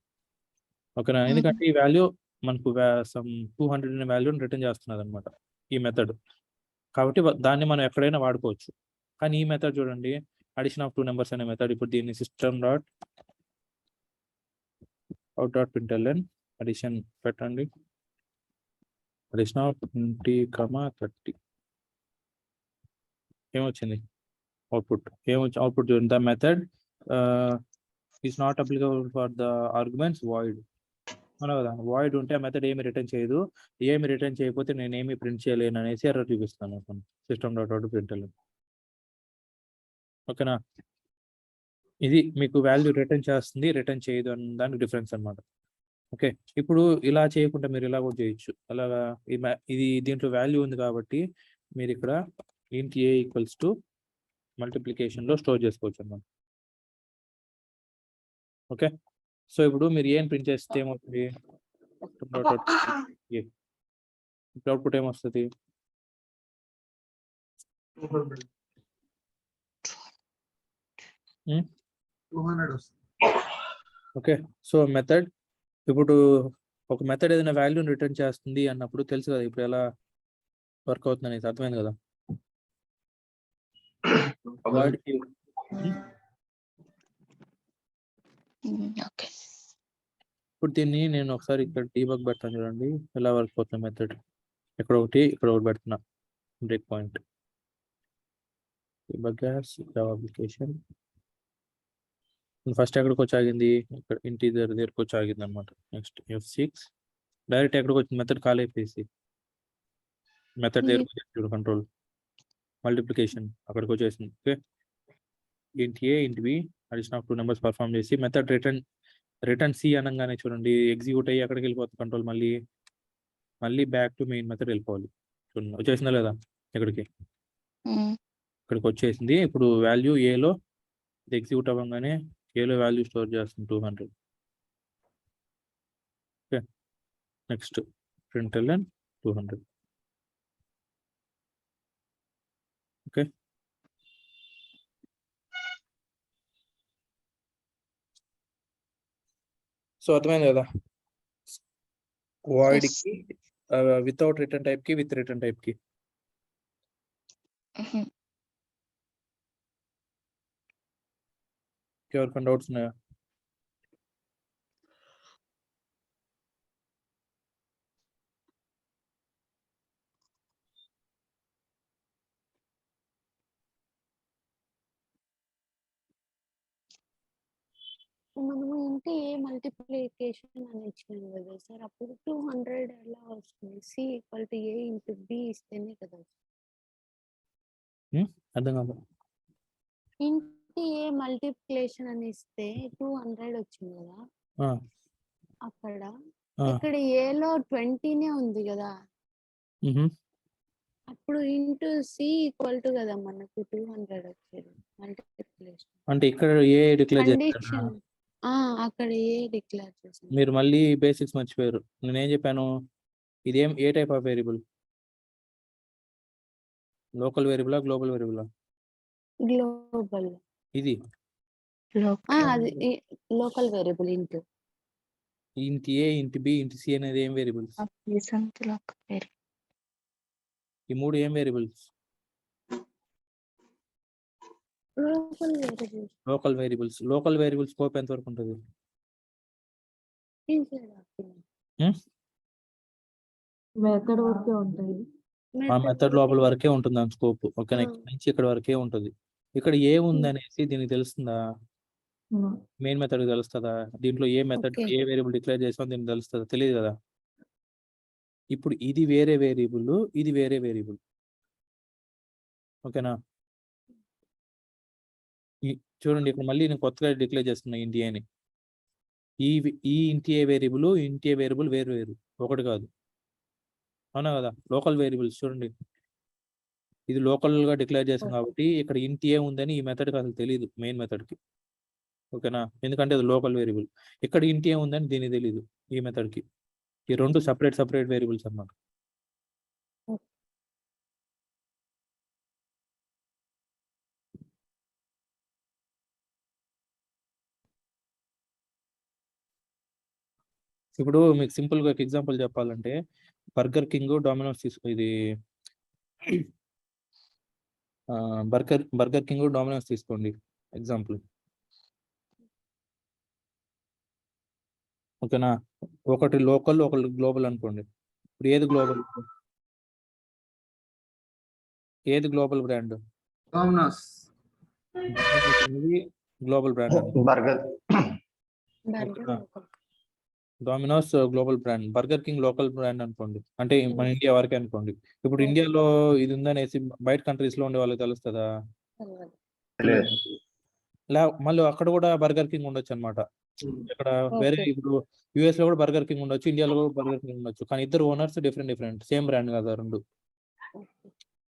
ఓకేనా? ఎందుకంటే ఈ వాల్యూ మనకు 200 అనే వాల్యూని రిటర్న్ చేస్తున్నది అనమాట ఈ మెథడ్. కాబట్టి దాన్ని మనం ఎక్కడైనా వాడుకోవచ్చు. కానీ ఈ మెథడ్ చూడండి, అడిషన్ ఆఫ్ 2 numbers అనే మెథడ్. ఇప్పుడు దీన్ని system.out.println అడిషన్ పెట్టండి. Addition of 20, 30. ఏమొచ్చింది అవుట్పుట్ అవుట్పుట్ చూడండి. The method is not applicable for the arguments void అవునా కదా. వాయిడ్ ఉంటే ఆ మెథడ్ ఏమి రిటర్న్ చేయదు. ఏమి రిటర్న్ చేయకపోతే నేను ఏమి ప్రింట్ చేయలేను అనేసి ఎర్రర్ చూపిస్తాను సిస్టమ్ డాట్ అవుట్ ప్రింట్. ఓకేనా. ఇది మీకు వాల్యూ రిటర్న్ చేస్తుంది, రిటర్న్ చేయదు అన్న దానికి డిఫరెన్స్ అన్నమాట. ఓకే, ఇప్పుడు ఇలా చేయకుండా మీరు ఇలా కూడా చేయొచ్చు. అలాగా ఇది దీంట్లో వాల్యూ ఉంది కాబట్టి మీరు ఇక్కడ int a ఈక్వల్స్ టు మల్టిప్లికేషన్లో స్టోర్ చేసుకోవచ్చు అన్నమాట. ఓకే, సో ఇప్పుడు మీరు ఏం ప్రింట్ చేస్తే ఏమవుతుంది, అవుట్పుట్ ఏమొస్తుంది, 200 వస్తుంది. ఓకే. సో మెథడ్ ఇప్పుడు ఒక మెథడ్ ఏదైనా వాల్యూని రిటర్న్ చేస్తుంది అన్నప్పుడు తెలుసు కదా ఇప్పుడు ఎలా వర్క్ అవుతుంది అనేది అర్థమైంది కదా. వాడికి ఓకే. ఇప్పుడు దీన్ని నేను ఒకసారి ఇక్కడ డీబగ్ పెడతాను చూడండి ఎలా వర్క్ అవుతుంది మెథడ్. ఇక్కడ ఒకటి పెడుతున్నా break point. Debug Java application first ఎక్కడికి వచ్చి ఆగింది, ఇక్కడ ఇంటీజర్ దగ్గరకు వచ్చి ఆగింది అనమాట. నెక్స్ట్ F6 డైరెక్ట్ ఎక్కడికి వచ్చింది, మెథడ్ కాల్ అయిపోయేసి మెథడ్ దగ్గరకు వచ్చేసి కంట్రోల్ మల్టిప్లికేషన్ అక్కడికి వచ్చేసింది. Okay, int a int b addition of 2 numbers perform చేసి మెథడ్ రిటర్న్ సి అనగానే చూడండి ఎగ్జిక్యూట్ అయ్యి అక్కడికి వెళ్ళిపోతుంది కంట్రోల్, మళ్ళీ బ్యాక్ టు మెయిన్ మెథడ్ వెళ్ళిపోవాలి. చూడండి వచ్చేసిందా లేదా, ఇక్కడికి వచ్చేసింది. ఇప్పుడు వాల్యూ ఏలో ఎగ్జిక్యూట్ అవ్వగానే ఏలో వాల్యూ స్టోర్ చేస్తుంది 200. Okay, next println 200. Okay, so అర్థమైంది కదా. వాయిడ్ కి వితౌట్ రిటర్న్ టైప్ కి విత్ రిటర్న్ టైప్ కి. ఎవరికైనా డౌట్స్ ఉన్నాయా? మనము ఇంటి ఏ మల్టిప్లికేషన్ అని ఇచ్చినాం కదా సార్, అప్పుడు 200 ఎలా వస్తుంది? C equal to A into B ఇస్తేనే కదా. అర్థం కాదు. ఇంటి ఏ మల్టిప్లికేషన్ అని ఇస్తే 200 వచ్చింది కదా అక్కడ. ఇక్కడ ఏలో 20నే ఉంది కదా, అప్పుడు ఇంటూ సి ఈక్వల్ టు కదా మనకు 200 వచ్చేది మల్టిప్లికేషన్. అంటే ఇక్కడ ఏ డిక్లేర్ కండిషన్ అక్కడ ఏ డిక్లేర్ చేసాను. మీరు మళ్ళీ బేసిక్స్ మర్చిపోయారు. నేనేం చెప్పాను, ఇదేం ఏ టైప్ ఆఫ్ వేరియబుల్, లోకల్ వేరియబులా గ్లోబల్ వేరియబులా? గ్లోబల్. ఇది అది లోకల్ వేరియబుల్. ఇంట్ ఏ ఇంట్ బి ఇంట్ సి అనేది ఏం వేరియబుల్స్? ఈ మూడు ఏం variables? Local variables. Local variables scope ఎంత వరకు ఉంటుంది? మెథడ్ వరకే ఉంటాయి. ఆ మెథడ్ లోపల వరకే ఉంటుంది దాని స్కోప్. ఓకే, ఇక్కడ నుంచి ఇక్కడ వరకే ఉంటుంది. ఇక్కడ ఏ ఉంది అనేసి దీనికి తెలుస్తుందా? మెయిన్ మెథడ్ తెలుస్తుందా? దీంట్లో ఏ మెథడ్ ఏ వేరియబుల్ డిక్లేర్ చేసామో దీనికి తెలుస్తుందా? తెలియదు కదా. ఇప్పుడు ఇది వేరే వేరియబుల్, ఇది వేరే వేరియబుల్. ఓకేనా. చూడండి ఇక్కడ మళ్ళీ నేను కొత్తగా డిక్లేర్ చేస్తున్నా ఇండియాని. ఈ ఇంటి వేరియబుల్ వేరు ఒకటి కాదు, అవునా కదా. లోకల్ వేరియబుల్స్ చూడండి, ఇది లోకల్ గా డిక్లేర్ చేసాం కాబట్టి ఇక్కడ ఇంటి ఏ ఉందని ఈ మెథడ్కి అసలు తెలియదు, మెయిన్ మెథడ్కి. ఓకేనా, ఎందుకంటే అది లోకల్ వేరియబుల్. ఇక్కడ ఇంటి ఏ ఉందని దీనికి తెలియదు ఈ మెథడ్కి. ఈ రెండు సపరేట్ వేరియబుల్స్ అన్నమాట. ఇప్పుడు మీకు సింపుల్ గా ఎగ్జాంపుల్ చెప్పాలంటే బర్గర్ కింగ్ డామినోస్ ఇది బర్గర్ కింగ్ డామినోస్ తీసుకోండి ఎగ్జాంపుల్. ఓకేనా, ఒకటి లోకల్ ఒకటి గ్లోబల్ అనుకోండి. ఇప్పుడు ఏది గ్లోబల్ బ్రాండ్? Domino's. అనేది గ్లోబల్ బ్రాండ్ అండి. Burger. Dominoes global brand, burger king local brand అనుకోండి, అంటే మన ఇండియా వరకే అనుకోండి. ఇప్పుడు ఇండియాలో ఇది ఉందనేసి బయట కంట్రీస్ లో ఉండే వాళ్ళకి తెలుస్తుందా? మళ్ళీ అక్కడ కూడా బర్గర్ కింగ్ ఉండొచ్చు అనమాట. ఇక్కడ వేరే ఇప్పుడు యుఎస్ లో కూడా బర్గర్ కింగ్ ఉండొచ్చు, ఇండియాలో కూడా బర్గర్ కింగ్ ఉండొచ్చు, కానీ ఇద్దరు ఓనర్స్ డిఫరెంట్, సేమ్ బ్రాండ్ కదా రెండు,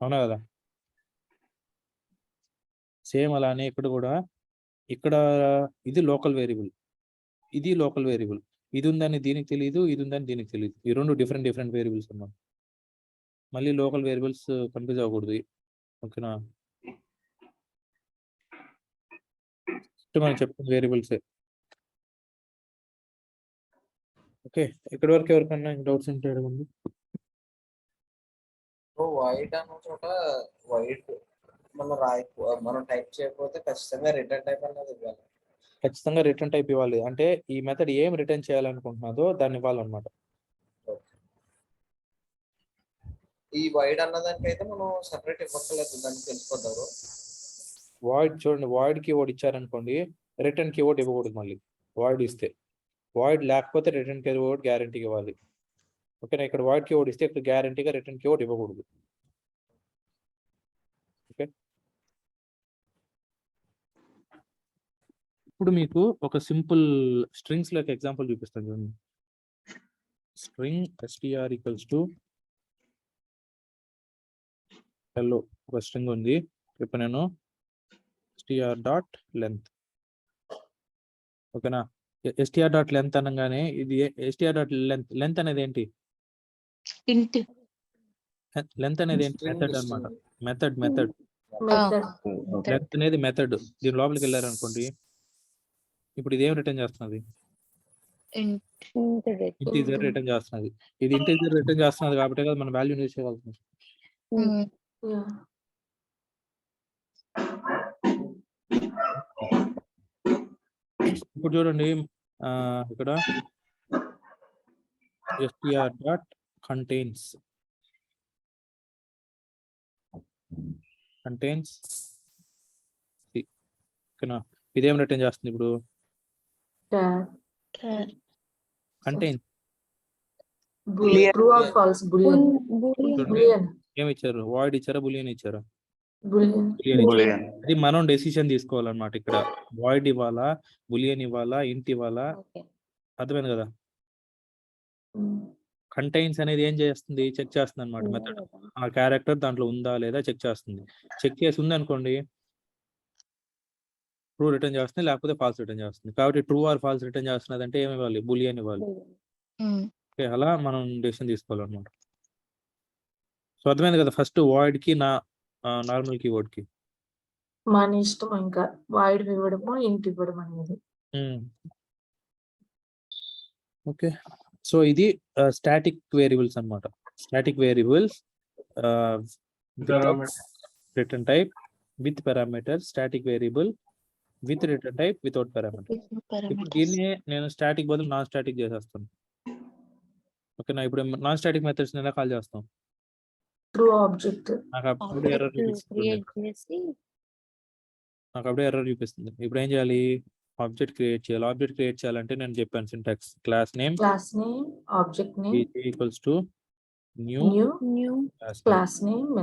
అవునా కదా? సేమ్ అలానే ఇక్కడ కూడా, ఇక్కడ ఇది లోకల్ వేరియబుల్, ఇది లోకల్ వేరియబుల్, ఇది ఉందని దీనికి తెలియదు, ఇది ఉందని దీనికి తెలియదు, ఈ రెండు డిఫరెంట్ వేరియబుల్స్ అన్నమాట. మళ్ళీ లోకల్ వేరియబుల్స్ కన్ఫ్యూజ్ అవ్వకూడదు, ఓకేనా? మనం చెప్తున్న వేరియబుల్సే. ఓకే, ఇక్కడి వరకు ఎవరికన్నా డౌట్స్ ఉంటే అడగండి. వైట్ అన్న చోట వైట్ మనం టైప్ చేయకపోతే ఖచ్చితంగా రిటర్న్ టైప్ అన్నది ఇవ్వాలి. ఖచ్చితంగా రిటర్న్ టైప్ ఇవ్వాలి, అంటే ఈ మెథడ్ ఏం రిటర్న్ చేయాలనుకుంటున్నదో దాన్ని ఇవ్వాలన్నమాట. ఈ వైడ్ అన్నదానికి అయితే మనం సెపరేట్ ఇవ్వక్కర్లేదు, దాన్ని తెలిసిపోతారు. వాయిడ్ చూడండి, వాయిడ్ కీవర్డ్ ఇచ్చారనుకోండి, రిటర్న్ కీవర్డ్ ఇవ్వకూడదు. మళ్ళీ వాయిడ్ ఇస్తే, వాయిడ్ లేకపోతే రిటర్న్ కీవర్డ్ గ్యారంటీగా ఇవ్వాలి, ఓకేనా? ఇక్కడ వాయిడ్ కీవర్డ్ ఇస్తే ఇక్కడ గ్యారంటీగా రిటర్న్ కీవర్డ్ ఇవ్వకూడదు, ఓకే? ఇప్పుడు మీకు ఒక సింపుల్ స్ట్రింగ్స్ లోకి ఎగ్జాంపుల్ చూపిస్తాను చూడండి. String str equals to hello, ఒక స్ట్రింగ్ ఉంది. ఇప్పుడు నేను str.length, ఓకేనా? str.length అనగానే ఇది str.length అనేది ఏంటి? ఇంటి లెంత్ అనేది ఏంటి? మెథడ్ అన్నమాట. మెథడ్ లెంత్ అనేది మెథడ్. దీని లోపలికి వెళ్ళారు అనుకోండి, ఇప్పుడు ఇది ఏం రిటర్న్ చేస్తున్నది? ఇంటీజర్ రిటర్న్ చేస్తున్నది. ఇది ఇంటీజర్ రిటర్న్ చేస్తున్నది కాబట్టి కదా మనం వాల్యూ యూజ్ చేయగలుగుతున్నాం. ఇప్పుడు చూడండి, ఇక్కడ str.contains ఓకేనా? ఇదేం రిటర్న్ చేస్తుంది ఇప్పుడు? Contains true or false, boolean. ఏమి ఇచ్చారు? వాయిడ్ ఇచ్చారా, బులియన్ ఇచ్చారా? బూలియన్. అది మనం డెసిషన్ తీసుకోవాలన్నమాట. ఇక్కడ వాయిడ్ ఇవ్వాలా, బులియన్ ఇవ్వాలా, ఇంట్ ఇవ్వాలా, అర్థమైంది కదా? కంటైన్స్ అనేది ఏం చేస్తుంది? చెక్ చేస్తుంది అనమాట. మెథడ్ ఆ క్యారెక్టర్ దాంట్లో ఉందా లేదా చెక్ చేస్తుంది. చెక్ చేసి ఉంది అనుకోండి, ట్రూ రిటర్న్ చేస్తుంది, లేకపోతే ఫాల్స్ రిటర్న్ చేస్తుంది. కాబట్టి ట్రూ ఆర్ ఫాల్స్ రిటర్న్ చేస్తున్నది అంటే ఏమి ఇవ్వాలి? బులియన్ ఇవ్వాలి. ఓకే, అలా మనం డెసిషన్ తీసుకోవాలన్నమాట. సో అర్థమైంది కదా? ఫస్ట్ వాయిడ్ కి నా నార్మల్ కీవర్డ్ కి మన ఇష్టం, ఇంకా వాయిడ్ ఇవ్వడము ఇంటి ఇవ్వడం అనేది. ఓకే, సో ఇది స్టాటిక్ వేరియబుల్స్ అన్నమాట. Static variables return type with parameter, static variable with return type without parameter. ఇప్పుడు దీన్ని నేను స్టాటిక్ బదులు నాన్ స్టాటిక్ చేసేస్తాను, ఓకేనా? ఇప్పుడు నాన్ స్టాటిక్ మెథడ్స్ ఎలా కాల్ చేస్తాం? True object. నాకు అప్పుడే ఎర్రర్ చూపిస్తుంది. ఇప్పుడు ఏం చేయాలి? ఆబ్జెక్ట్ క్రియేట్ చేయాలి. ఆబ్జెక్ట్ క్రియేట్ చేయాలంటే నేను చెప్పాను syntax, class name object name equals to new class name.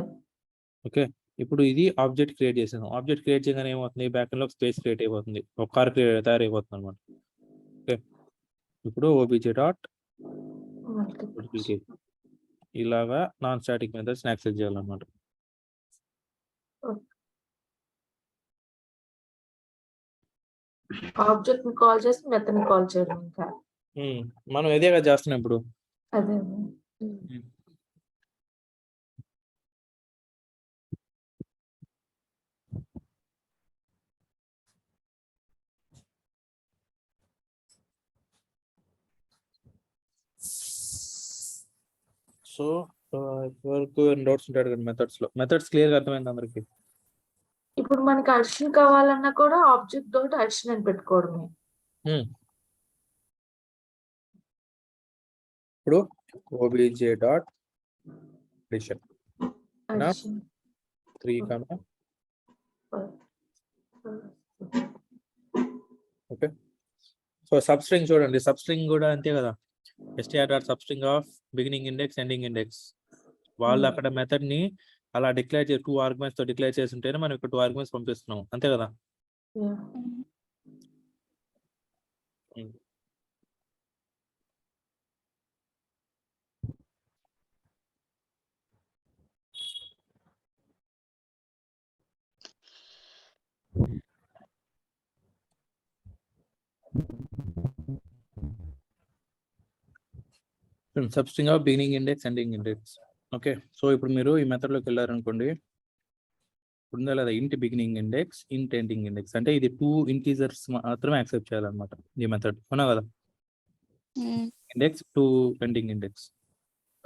Okay, ఇప్పుడు ఇది ఆబ్జెక్ట్ క్రియేట్ చేసాను. ఆబ్జెక్ట్ క్రియేట్ చేయగానే ఏమవుతుంది? బ్యాక్ ఎండ్ లో స్పేస్ క్రియేట్ అయిపోతుంది, ఒక కార్ తయారైపోతుంది అనమాట. ఓకే, ఇప్పుడు ఓబీజే డాట్ ఇలాగా నాన్ స్టాటిక్ మెథడ్స్ యాక్సెస్ చేయాలన్నమాట. ఆబ్జెక్ట్ ని కాల్ చేసి మెథడ్ ని కాల్ చేయడం. ఇంకా మనం ఇదేగా చేస్తున్నాం ఇప్పుడు. అదే సో వరకు డౌట్స్ ఉంటాడు కదా మెథడ్స్ లో. మెథడ్స్ క్లియర్ గా అర్థమైంది అందరికి? ఇప్పుడు మనకి అడిషన్ కావాలన్నా కూడా ఆబ్జెక్ట్ తోటి అడిషన్ అని పెట్టుకోవడమే. ఇప్పుడు OBJ dot addition 3, okay. So sub string చూడండి, సబ్ స్ట్రింగ్ కూడా అంతే కదా. str sub string of beginning index ending index. వాళ్ళు అక్కడ మెథడ్ ని అలా డిక్లేర్ చేసి 2 ఆర్గ్యుమెంట్స్ తో డిక్లేర్ చేసి ఉంటేనే మనం ఇక్కడ 2 ఆర్గ్యుమెంట్స్ పంపిస్తున్నాం, అంతే కదా. Sub string of beginning index ending index. Okay. So ఇప్పుడు మీరు ఈ మెథడ్ లోకి వెళ్ళారనుకోండి, ఉందా లేదా, ఇంట్ బిగినింగ్ ఇండెక్స్ ఇంట్ ఎండింగ్ ఇండెక్స్, అంటే ఇది 2 ఇంటీజర్స్ మాత్రమే యాక్సెప్ట్ చేయాలన్నమాట ఈ మెథడ్, అవునా కదా. Index 2 ending index.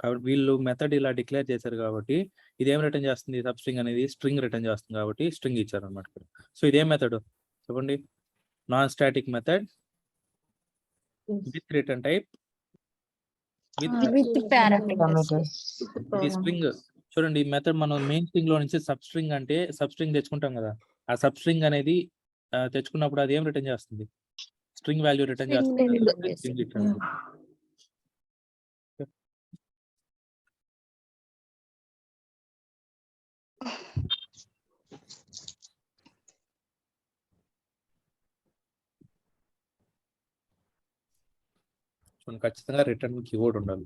కాబట్టి వీళ్ళు మెథడ్ ఇలా డిక్లేర్ చేశారు కాబట్టి ఇది ఏం రిటర్న్ చేస్తుంది, సబ్ స్ట్రింగ్ అనేది స్ట్రింగ్ రిటర్న్ చేస్తుంది కాబట్టి స్ట్రింగ్ ఇచ్చారు అనమాట. సో ఇదేం మెథడ్ చెప్పండి, non static method with return type with parameters. ఇది స్ట్రింగ్. చూడండి ఈ మెథడ్ మనం మెయిన్ స్ట్రింగ్ లో నుంచి సబ్ స్ట్రింగ్ అంటే సబ్ స్ట్రింగ్ తెచ్చుకుంటాం కదా, ఆ సబ్ స్ట్రింగ్ అనేది తెచ్చుకున్నప్పుడు అది ఏం రిటర్న్ చేస్తుంది, స్ట్రింగ్ వాల్యూ రిటర్న్ చేస్తుంది. String return. ఖచ్చితంగా రిటర్న్ కీవర్డ్ ఉండాలి.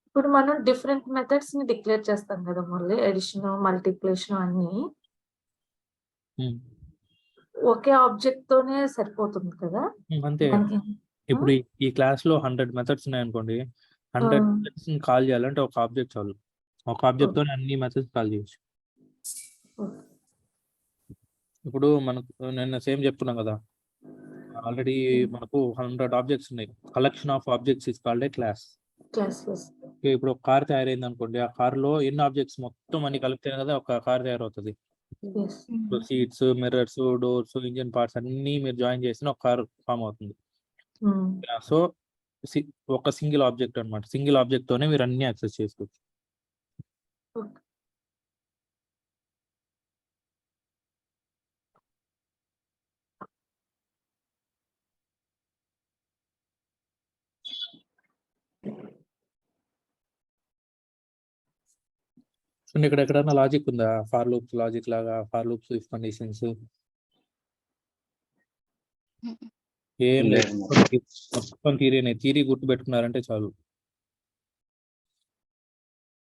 ఇప్పుడు మనం డిఫరెంట్ మెథడ్స్ ని డిక్లేర్ చేస్తాం కదా మళ్ళీ, ఎడిషన్ మల్టిప్లికేషన్ అన్ని ఒకే ఆబ్జెక్ట్ తోనే సరిపోతుంది కదా. అంతే. ఇప్పుడు ఈ క్లాస్ లో 100 మెథడ్స్ ఉన్నాయనుకోండి, 100 మెథడ్స్ కాల్ చేయాలంటే ఒక ఆబ్జెక్ట్ చాలు, ఒక ఆబ్జెక్ట్ తోనే అన్ని మెథడ్స్ కాల్ చేయొచ్చు. ఇప్పుడు మనకు నేను సేమ్ చెప్తున్నాం కదా, ఆల్రెడీ మనకు 100 ఆబ్జెక్ట్స్ ఉన్నాయి. Collection of objects is called a class. ఇప్పుడు ఒక కార్ తయారైంది అనుకోండి, ఆ కార్ లో ఎన్ని ఆబ్జెక్ట్స్ మొత్తం అన్ని కలిపితే కదా ఒక కార్ తయారవుతుంది. Seats, mirrors, doors, engine parts అన్ని మీరు జాయిన్ చేసిన ఒక కార్ ఫామ్ అవుతుంది. సో ఒక సింగిల్ ఆబ్జెక్ట్ అన్నమాట, సింగిల్ ఆబ్జెక్ట్ తోనే మీరు అన్ని యాక్సెస్ చేసుకోవచ్చు. ఇక్కడ ఎక్కడన్నా లాజిక్ ఉందా, ఫార్ లూప్స్ లాజిక్ లాగా, ఫార్ లూప్స్ ఇఫ్ కండిషన్స్ ఏం లేదు. మొత్తం థియరీ గుర్తు పెట్టుకున్నారంటే చాలు.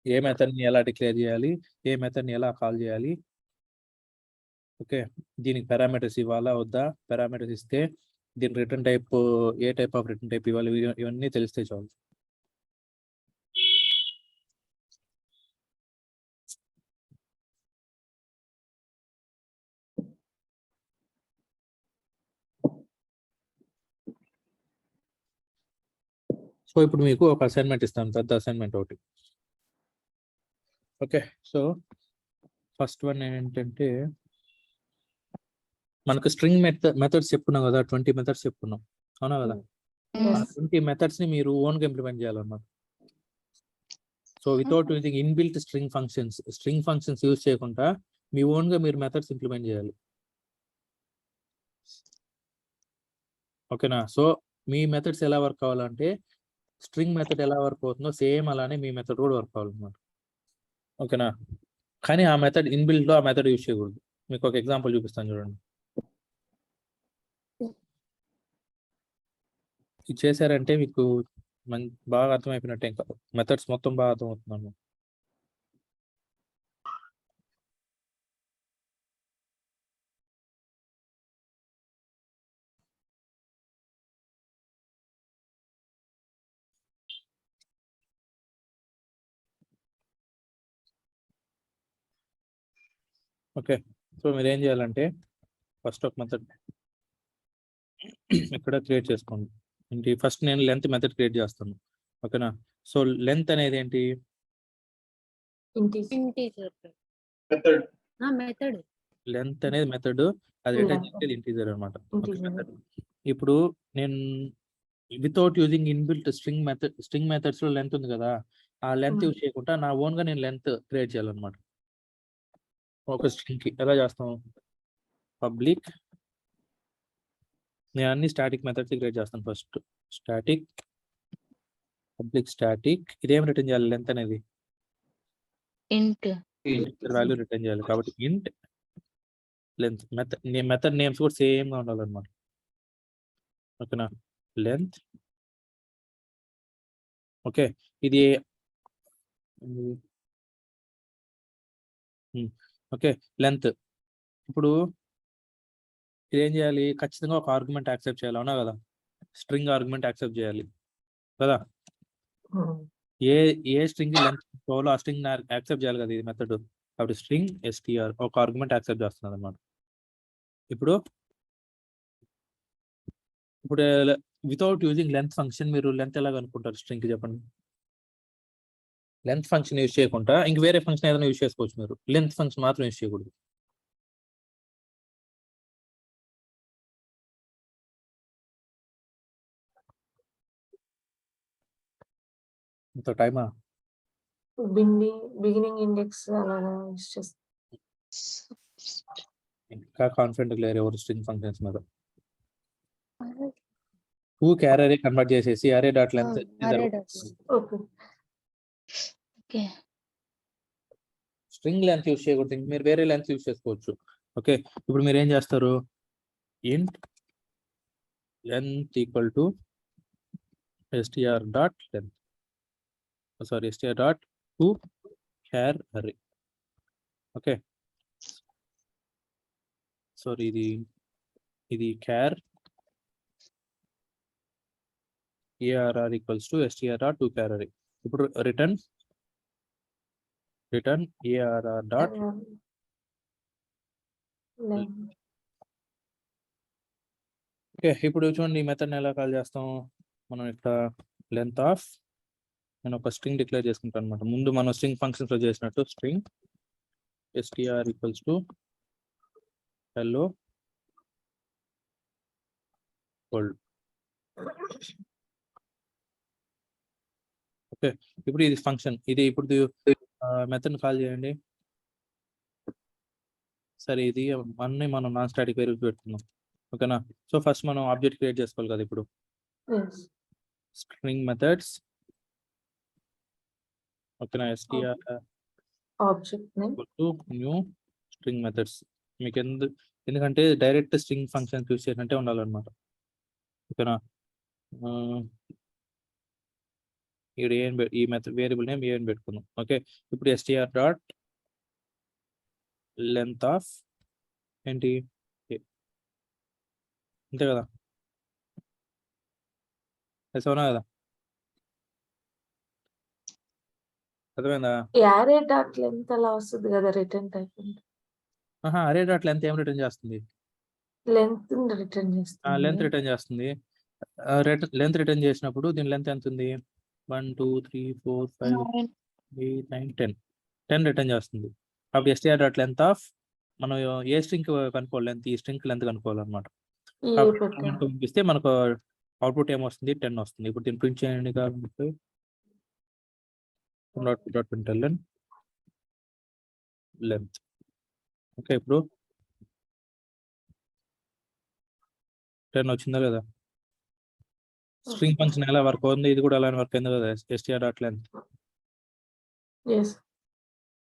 ఏ మెథడ్ ని ఎలా డిక్లేర్ చేయాలి, ఏ మెథడ్ ని ఎలా కాల్ చేయాలి, ఓకే, దీనికి పారామీటర్స్ ఇవ్వాలా వద్దా, పారామీటర్స్ ఇస్తే దీని return type A type of return type ఇవ్వాలి, ఇవన్నీ తెలిస్తే చాలు. సో ఇప్పుడు మీకు ఒక అసైన్మెంట్ ఇస్తాను, పెద్ద అసైన్మెంట్ ఒకటి. ఓకే. సో ఫస్ట్ వన్ ఏంటంటే, మనకు స్ట్రింగ్ మెథడ్స్ చెప్పుకున్నాం కదా, 20 మెథడ్స్ చెప్పుకున్నాం, అవునా కదా. ఆ 20 మెథడ్స్ ని మీరు ఓన్ గా ఇంప్లిమెంట్ చేయాలన్నమాట. So without using inbuilt string functions use చేయకుండా మీ ఓన్ గా మీరు మెథడ్స్ ఇంప్లిమెంట్ చేయాలి, ఓకేనా. సో మీ మెథడ్స్ ఎలా వర్క్ అవ్వాలంటే, స్ట్రింగ్ మెథడ్ ఎలా వర్క్ అవుతుందో సేమ్ అలానే మీ మెథడ్ కూడా వర్క్ అవ్వాలన్నమాట, ఓకేనా. కానీ ఆ మెథడ్ ఇన్బిల్ట్ లో ఆ మెథడ్ యూజ్ చేయకూడదు. మీకు ఒక ఎగ్జాంపుల్ చూపిస్తాను చూడండి. ఇది చేశారంటే మీకు బాగా అర్థమైపోయినట్టే, ఇంకా మెథడ్స్ మొత్తం బాగా అర్థమవుతున్నాను. ఓకే. సో మీరు ఏం చేయాలంటే, ఫస్ట్ ఒక మెథడ్ ఇక్కడ క్రియేట్ చేసుకోండి. ఫస్ట్ నేను లెంత్ మెథడ్ క్రియేట్ చేస్తాను, ఓకేనా. సో లెంత్ అనేది ఏంటి? Integer. Integer. Method method. Length అనేది మెథడ్, అది రిటర్న్ Yeah. చేసేది ఇంటీజర్ అనమాట. ఇంటీజర్. ఇప్పుడు నేను without using inbuilt string methods లో లెంత్ ఉంది కదా, ఆ లెంత్ యూజ్ చేయకుండా నా ఓన్ గా నేను లెంత్ క్రియేట్ చేయాలన్నమాట ఒక స్ట్రింగ్ కి. ఎలా చేస్తాం? పబ్లిక్, నేను అన్ని స్టాటిక్ మెథడ్స్ క్రియేట్ చేస్తాను. ఫస్ట్ స్టాటిక్ పబ్లిక్ స్టాటిక్, ఇదేం రిటర్న్ చేయాలి? లెంత్ అనేది int వాల్యూ రిటర్న్ చేయాలి. కాబట్టి ఇంట్ లెంత్. మెథడ్ నేమ్స్ కూడా సేమ్ గా ఉండాలన్నమాట. ఓకేనా? లెంత్. ఓకే, ఇది ఓకే లెంత్. ఇప్పుడు ఇదేం చేయాలి? ఖచ్చితంగా ఒక ఆర్గ్యుమెంట్ యాక్సెప్ట్ చేయాలి, అవునా కదా? స్ట్రింగ్ ఆర్గ్యుమెంట్ యాక్సెప్ట్ చేయాలి కదా. ఏ స్ట్రింగ్ లెంత్ కావాలో ఆ స్ట్రింగ్ యాక్సెప్ట్ చేయాలి కదా ఇది మెథడ్. కాబట్టి స్ట్రింగ్ str ఒక ఆర్గ్యుమెంట్ యాక్సెప్ట్ చేస్తున్నది అనమాట. ఇప్పుడు వితౌట్ యూజింగ్ లెంత్ ఫంక్షన్ మీరు లెంత్ ఎలా కనుక్కుంటారు స్ట్రింగ్ కి? చెప్పండి. లెంత్ ఫంక్షన్ యూజ్ చేయకుండా ఇంక వేరే ఫంక్షన్ ఏదైనా యూజ్ చేసుకోవచ్చు మీరు, లెంత్ ఫంక్షన్ మాత్రం యూజ్ చేయకూడదు. ఇంత టైమా? బిగినింగ్ ఇండెక్స్ అలాగా యూస్ చేస్తాం. ఇంకా కాన్ఫిడెంట్ లేరు ఎవరు స్ట్రింగ్ ఫంక్షన్స్ మీద. టూ క్యారీ కన్వర్ట్ చేసేసి అరే dot length okay. okay string length use చేయకూడదు, ఇంక మీరు వేరే లెంత్ యూజ్ చేసుకోవచ్చు. ఓకే, ఇప్పుడు మీరు ఏం చేస్తారు? Int length equal to str dot length, sorry str dot to char array. Okay, sorry ఇది char arr equals to str dot to char array. ఇప్పుడు రిటర్న్ arr డాట్. ఓకే, ఇప్పుడు చూడండి ఈ మెథడ్ ఎలా కాల్ చేస్తాం మనం. ఇక్కడ లెంత్ ఆఫ్, నేను ఒక స్ట్రింగ్ డిక్లేర్ చేసుకుంటాను అనమాట. ముందు మనం స్ట్రింగ్ ఫంక్షన్స్ లో చేసినట్టు string str equals to hello world. Okay, ఇప్పుడు ఇది ఫంక్షన్, ఇది ఇప్పుడు మెథడ్ కాల్ చేయండి. సరే, ఇది అన్ని మనం నాన్ స్టాటిక్ వేరియబుల్స్ పెడుతున్నాం. ఓకేనా? సో ఫస్ట్ మనం ఆబ్జెక్ట్ క్రియేట్ చేసుకోవాలి కదా. ఇప్పుడు స్ట్రింగ్ మెథడ్స్. ఓకేనా? str object name new string methods. మీకు ఎందుకంటే డైరెక్ట్ స్ట్రింగ్ ఫంక్షన్ యూస్ చేసినట్టే ఉండాలన్నమాట. ఓకేనా? ఇక్కడ ఈ మెథడ్ వేరియబుల్ నేమ్ ఏం పెట్టుకుందాం. ఓకే, ఇప్పుడు str డాట్ లెంత్ ఆఫ్ ఏంటి అంతే కదా, అవునా కదా? అర్థమైందా? యారే డాట్ లెంత్ అలా వస్తుంది కదా రిటర్న్ టైప్. అరే డాట్ లెంత్ ఏం రిటర్న్ చేస్తుంది? లెంత్ రిటర్న్ చేస్తుంది. లెంత్ రిటర్న్ చేస్తుంది. లెంత్ రిటర్న్ చేసినప్పుడు దీని లెంత్ ఎంత ఉంది? 1 2 3 4 5 8 9 10 10 రిటర్న్ చేస్తుంది. కాబట్టి str డాట్ లెంత్ ఆఫ్, మనం ఏ స్ట్రింగ్ కనుక్కోవాలి లెంత్, ఈ స్ట్రింగ్ లెంత్ కనుక్కోవాలన్నమాట. పంపిస్తే మనకు అవుట్పుట్ ఏమొస్తుంది? 10 వస్తుంది. ఇప్పుడు దీన్ని ప్రింట్ చేయండి కాబట్టి లెంత్. ఓకే, ఇప్పుడు 10 వచ్చిందా లేదా? స్ట్రింగ్ ఫంక్షన్ ఎలా వర్క్ అవుతుంది, ఇది కూడా అలానే వర్క్ అయింది కదా. str dot length.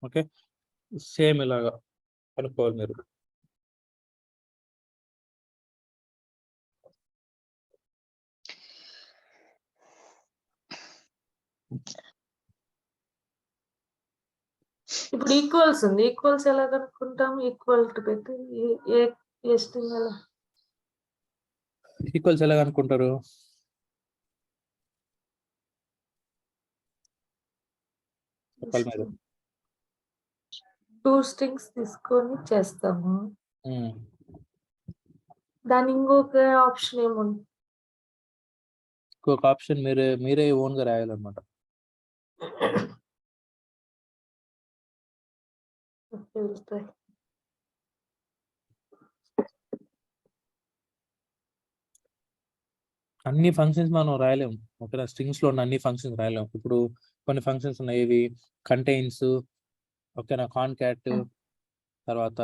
Okay, same ఇలాగా కనుక్కోవాలి మీరు. ఇప్పుడు ఈక్వల్స్ ఉంది, ఈక్వల్స్ ఎలా కనుక్కుంటాం? ఈక్వల్ టు పెట్టి ఏ స్ట్రింగ్ ఎలా ఈక్వల్స్ ఎలా కనుక్కుంటారు? చెప్పాలి మీరు. 2 స్ట్రింగ్స్ తీసుకొని చేస్తాము. దాని ఇంకొక ఆప్షన్ ఏముంది? ఇంకొక ఆప్షన్ మీరే ఓన్ గా రాయాలన్నమాట. వెళ్తాయి. అన్ని ఫంక్షన్స్ మనం రాయలేము. ఓకేనా, స్ట్రింగ్స్ లో ఉన్న అన్ని ఫంక్షన్స్ రాయలేము. ఇప్పుడు కొన్ని ఫంక్షన్స్ ఉన్నాయి, ఇవి కంటైన్స్, ఓకేనా, కాన్కాట్, తర్వాత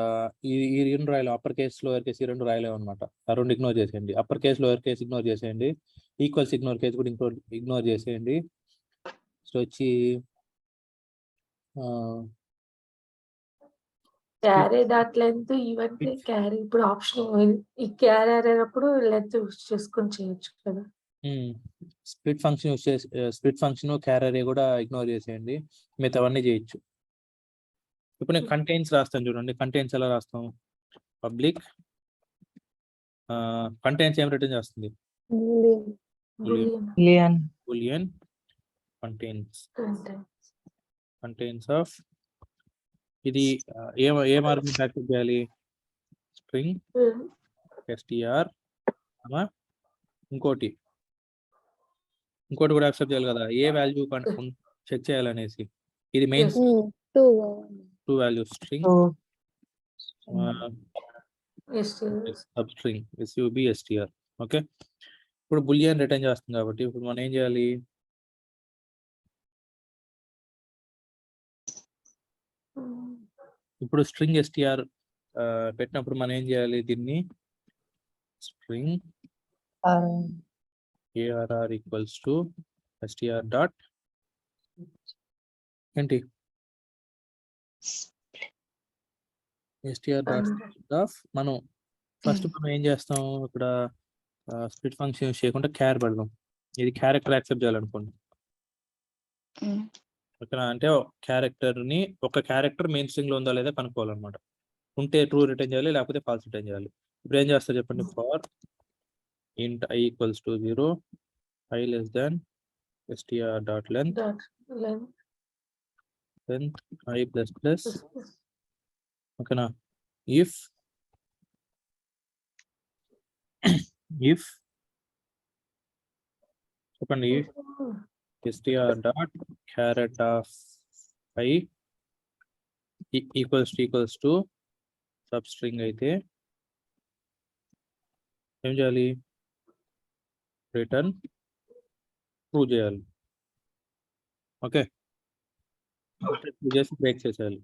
ఈ రెండు రాయలేము. అప్పర్ కేస్ లోయర్ కేస్ ఈ రెండు రాయలేము అనమాట. ఆ రెండు ఇగ్నోర్ చేసేయండి. Upper case lower case ignore చేసేయండి. ఈక్వల్స్ ఇగ్నోర్ కేస్ కూడా ఇగ్నోర్ చేసేయండి. సో వచ్చి క్యారీ డాట్ లెంత్ ఇవన్నీ క్యారీ ఇప్పుడు ఆప్షన్ ఈ క్యారీ అనేటప్పుడు లెంత్ యూస్ చేసుకొని చేయొచ్చు కదా. స్ప్లిట్ ఫంక్షన్ యూస్ చేసి స్ప్లిట్ ఫంక్షన్ క్యారీ కూడా ఇగ్నోర్ చేసేయండి. మిగతావన్నీ చేయొచ్చు. ఇప్పుడు నేను కంటైన్స్ రాస్తాను చూడండి. కంటైన్స్ ఎలా రాస్తాం? పబ్లిక్ కంటైన్స్ ఏం రిటర్న్ చేస్తుంది? బూలియన్ బూలియన్ కంటైన్స్ ఆఫ్ ఇది ఏం ఆర్గ్యుమెంట్ యాక్సెప్ట్ చేయాలి? స్ట్రింగ్ str ఇంకోటి కూడా యాక్సెప్ట్ చేయాలి కదా, ఏ వాల్యూ చెక్ చేయాలనేసి. ఇది main 2 values string sub string substr. Okay, ఇప్పుడు బులియన్ రిటర్న్ చేస్తుంది కాబట్టి ఇప్పుడు మనం ఏం చేయాలి? ఇప్పుడు స్ట్రింగ్ str పెట్టినప్పుడు మనం ఏం చేయాలి? దీన్ని string arr equals to str dot ఏంటి str డాట్ ఆఫ్. మనం ఫస్ట్ మనం ఏం చేస్తాం? ఇక్కడ స్ప్లిట్ ఫంక్షన్ యూస్ చేయకుండా క్యార్ పెడదాం. ఇది క్యారెక్టర్ యాక్సెప్ట్ చేయాలనుకోండి. ఓకేనా, అంటే క్యారెక్టర్ ని ఒక క్యారెక్టర్ మెయిన్ స్ట్రింగ్ లో ఉందా లేదా కనుక్కోవాలన్నమాట. ఉంటే ట్రూ రిటర్న్ చేయాలి, లేకపోతే ఫాల్స్ రిటర్న్ చేయాలి. ఇప్పుడు ఏం చేస్తారు చెప్పండి? For int I equals to 0, I less than str dot length I plus plus. ఓకేనా, if చెప్పండి str dot caret of I equals to substring అయితే ఏం చేయాలి? రిటర్న్ ట్రూ చేయాలి. ఓకే, చేసి బ్రేక్ చేసేయాలి.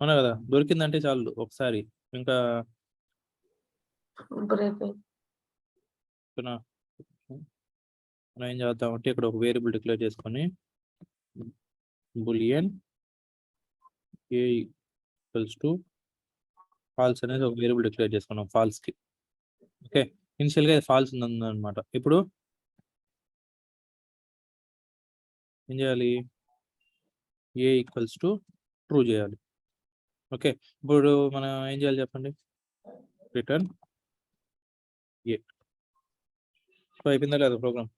అవునా కదా? దొరికిందంటే చాలు ఒకసారి, ఇంకా మనం ఏం చేద్దామంటే ఇక్కడ ఒక వేరియబుల్ డిక్లేర్ చేసుకొని boolean A equals to false అనేది ఒక వేరియబుల్ డిక్లేర్ చేసుకున్నాం ఫాల్స్ కి. ఓకే, ఇనిషియల్ గా ఫాల్స్ ఉందన్నమాట. ఇప్పుడు ఏం చేయాలి? ఏ ఈక్వల్స్ టు ట్రూ చేయాలి. ఓకే, ఇప్పుడు మనం ఏం చేయాలి చెప్పండి? రిటర్న్ ఏ. సో అయిపోయిందా లేదా ప్రోగ్రామ్?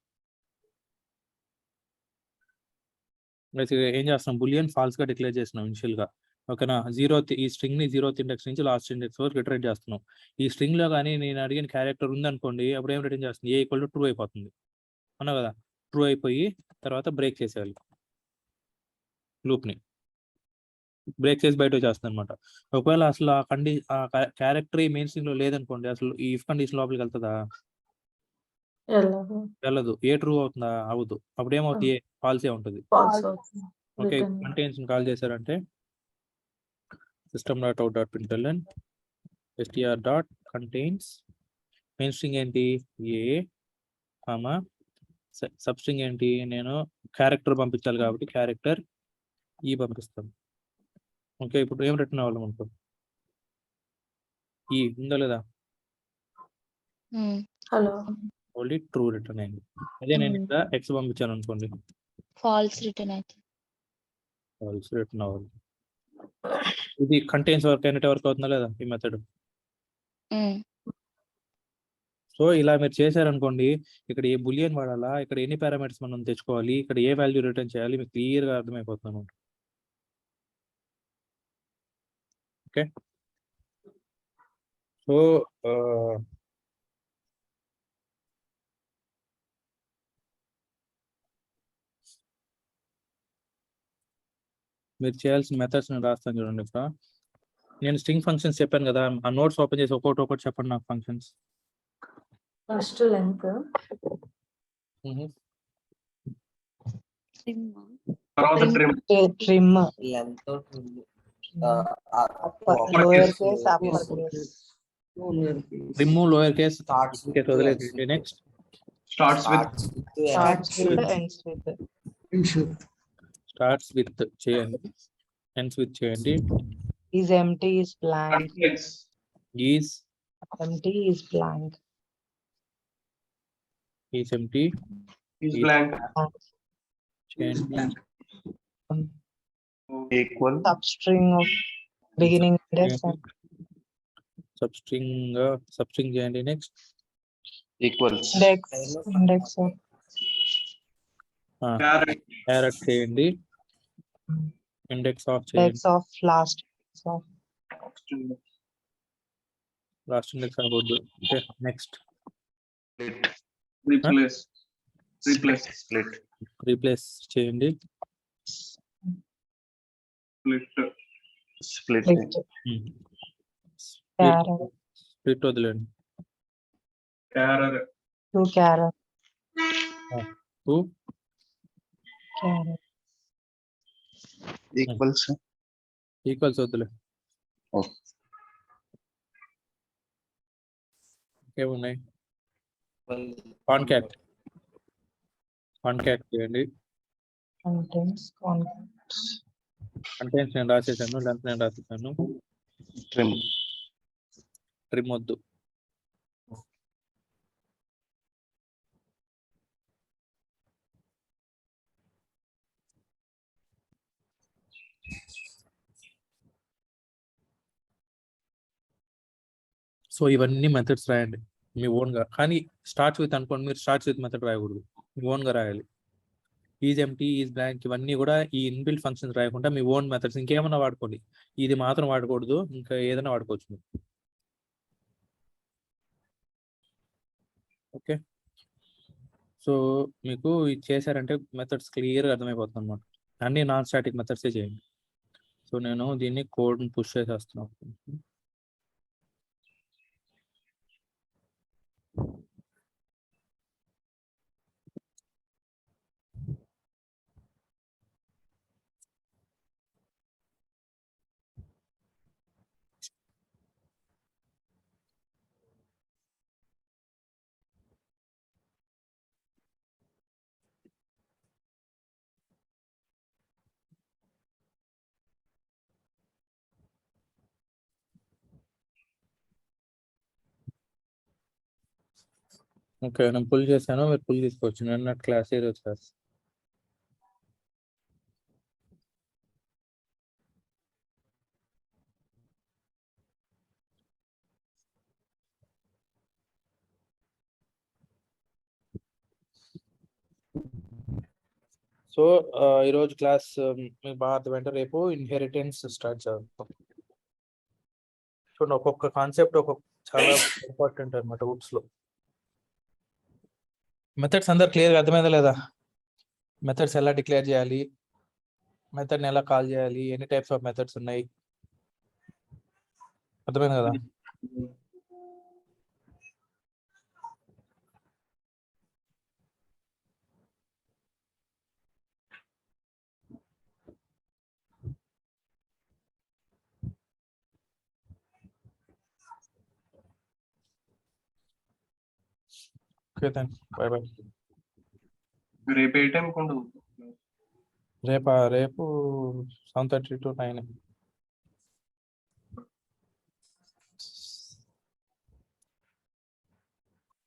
ఏం చేస్తున్నాం? బులియన్ ఫాల్స్ గా డిక్లేర్ చేస్తున్నాం ఇనిషియల్ గా. ఓకేనా, ఈ స్ట్రింగ్ ని 0th ఇండెక్స్ నుంచి లాస్ట్ ఇండెక్స్ వరకు రిటర్న్ చేస్తున్నాం. ఈ స్ట్రింగ్ లో కానీ నేను అడిగిన క్యారెక్టర్ ఉందనుకోండి, అప్పుడు ఏం రిటర్న్ చేస్తుంది? ఏ ఈక్వల్ టు ట్రూ అయిపోతుంది. అవునా కదా? ట్రూ అయిపోయి తర్వాత బ్రేక్ చేసేయాలి. లూప్ ని బ్రేక్ చేసి బయట వచ్చేస్తుంది అనమాట. ఒకవేళ అసలు ఆ క్యారెక్టర్ మెయిన్ స్ట్రింగ్ లో లేదనుకోండి, అసలు ఈ ఇఫ్ కండిషన్ లోపలికి వెళ్తుందా? వెళ్ళదు. ఏ ట్రూ అవుతుందా? అవ్వదు. అప్పుడు ఏమవుతుంది? ఏ ఫాల్సే ఉంటుంది. ఓకే, కంటైన్స్ కాల్ చేశారంటే system.out.println str dot contains main string ఏంటి? ఏ కామా సబ్ స్ట్రింగ్ ఏంటి? నేను క్యారెక్టర్ పంపించాలి కాబట్టి క్యారెక్టర్ ఈ పంపిస్తాను. ఓకే, ఇప్పుడు ఏం రిటర్న్ అవ్వాలి మనకు? ఈ ఉందా లేదా? హలో, ఓన్లీ ట్రూ రిటర్న్ అయింది. అదే నేను ఇక్కడ ఎక్స్ పంపించాను అనుకోండి, ఫాల్స్ రిటర్న్ అయితే ఫాల్స్ రిటర్న్ అవ్వాలి. ఇది కంటైన్స్ వర్క్ అయినట్టు వర్క్ అవుతుందా లేదా ఈ మెథడ్? సో ఇలా మీరు చేశారనుకోండి, ఇక్కడ ఏ బులియన్ వాడాలా, ఇక్కడ ఎన్ని పారామీటర్స్ మనం తెచ్చుకోవాలి, ఇక్కడ ఏ వాల్యూ రిటర్న్ చేయాలి, మీకు క్లియర్ గా అర్థమైపోతుంది. ఓకే, సో మీరు చేయాల్సిన మెథడ్స్ నేను రాస్తాను చూడండి. ఇక్కడ నేను స్ట్రింగ్ ఫంక్షన్స్ చెప్పాను కదా, ఆ నోట్స్ ఓపెన్ చేసి ఒక్కొక్కటి చెప్పండి నాకు ఫంక్షన్స్. ఫస్ట్ లెంత్, తర్వాత trim length lower case upper case remove lower case వదిలేసి next starts with starts with starts ends with with చేయండి, ఎండ్స్ విత్ చేయండి. Is empty is blank is empty is blank is empty is blank చేయండి. Equal substring of beginning index substring చేయండి. Next equals index char at చేయండి, index of చేయండి, index of last index అవ్వద్దు. Okay next replace చేయండి. Split వదిలేండి. To carrot two equals వద్దులే. ఏమున్నాయి? కాన్కాట్ చేయండి. కంటెంట్స్ నేను రాసేసాను, లెంత్ నేను రాసేసాను. ట్రిమ్ వద్దు. సో ఇవన్నీ మెథడ్స్ రాయండి మీ ఓన్గా, కానీ స్టార్ట్స్ విత్ అనుకోండి, మీరు స్టార్ట్స్ విత్ మెథడ్ రాయకూడదు, మీ ఓన్గా రాయాలి. ఈజ్ ఎంప్టీ, ఈజ్ బ్లాంక్ ఇవన్నీ కూడా ఈ ఇన్బిల్ట్ ఫంక్షన్స్ రాయకుండా మీ ఓన్ మెథడ్స్ ఇంకేమైనా వాడుకోండి, ఇది మాత్రం వాడకూడదు, ఇంకా ఏదైనా వాడుకోవచ్చు మీరు. ఓకే, సో మీకు ఇది చేశారంటే మెథడ్స్ క్లియర్గా అర్థమైపోతుంది అనమాట. అన్ని నాన్ స్టాటిక్ మెథడ్సే చేయండి. సో నేను దీన్ని కోడ్ని పుష్ చేసేస్తున్నాను. ఓకే, నేను పుల్ చేశాను, మీరు పుల్ తీసుకోవచ్చు. నిన్న క్లాస్ ఈరోజు క్లాస్. సో ఈరోజు క్లాస్ మీకు బాగా అర్థమైంటే రేపు ఇన్హెరిటెన్స్ స్టార్ట్ చేద్దాం. చూడండి, ఒక్కొక్క కాన్సెప్ట్ చాలా ఇంపార్టెంట్ అనమాట వుడ్స్ లో. మెథడ్స్ అందరు క్లియర్గా అర్థమైందా లేదా? మెథడ్స్ ఎలా డిక్లేర్ చేయాలి, మెథడ్ని ఎలా కాల్ చేయాలి, ఎన్ని టైప్స్ ఆఫ్ మెథడ్స్ ఉన్నాయి, అర్థమైంది కదా? Okay then bye bye. రేపు ఏ టైం ఉంటుంది? రేపు 7:30 to 9.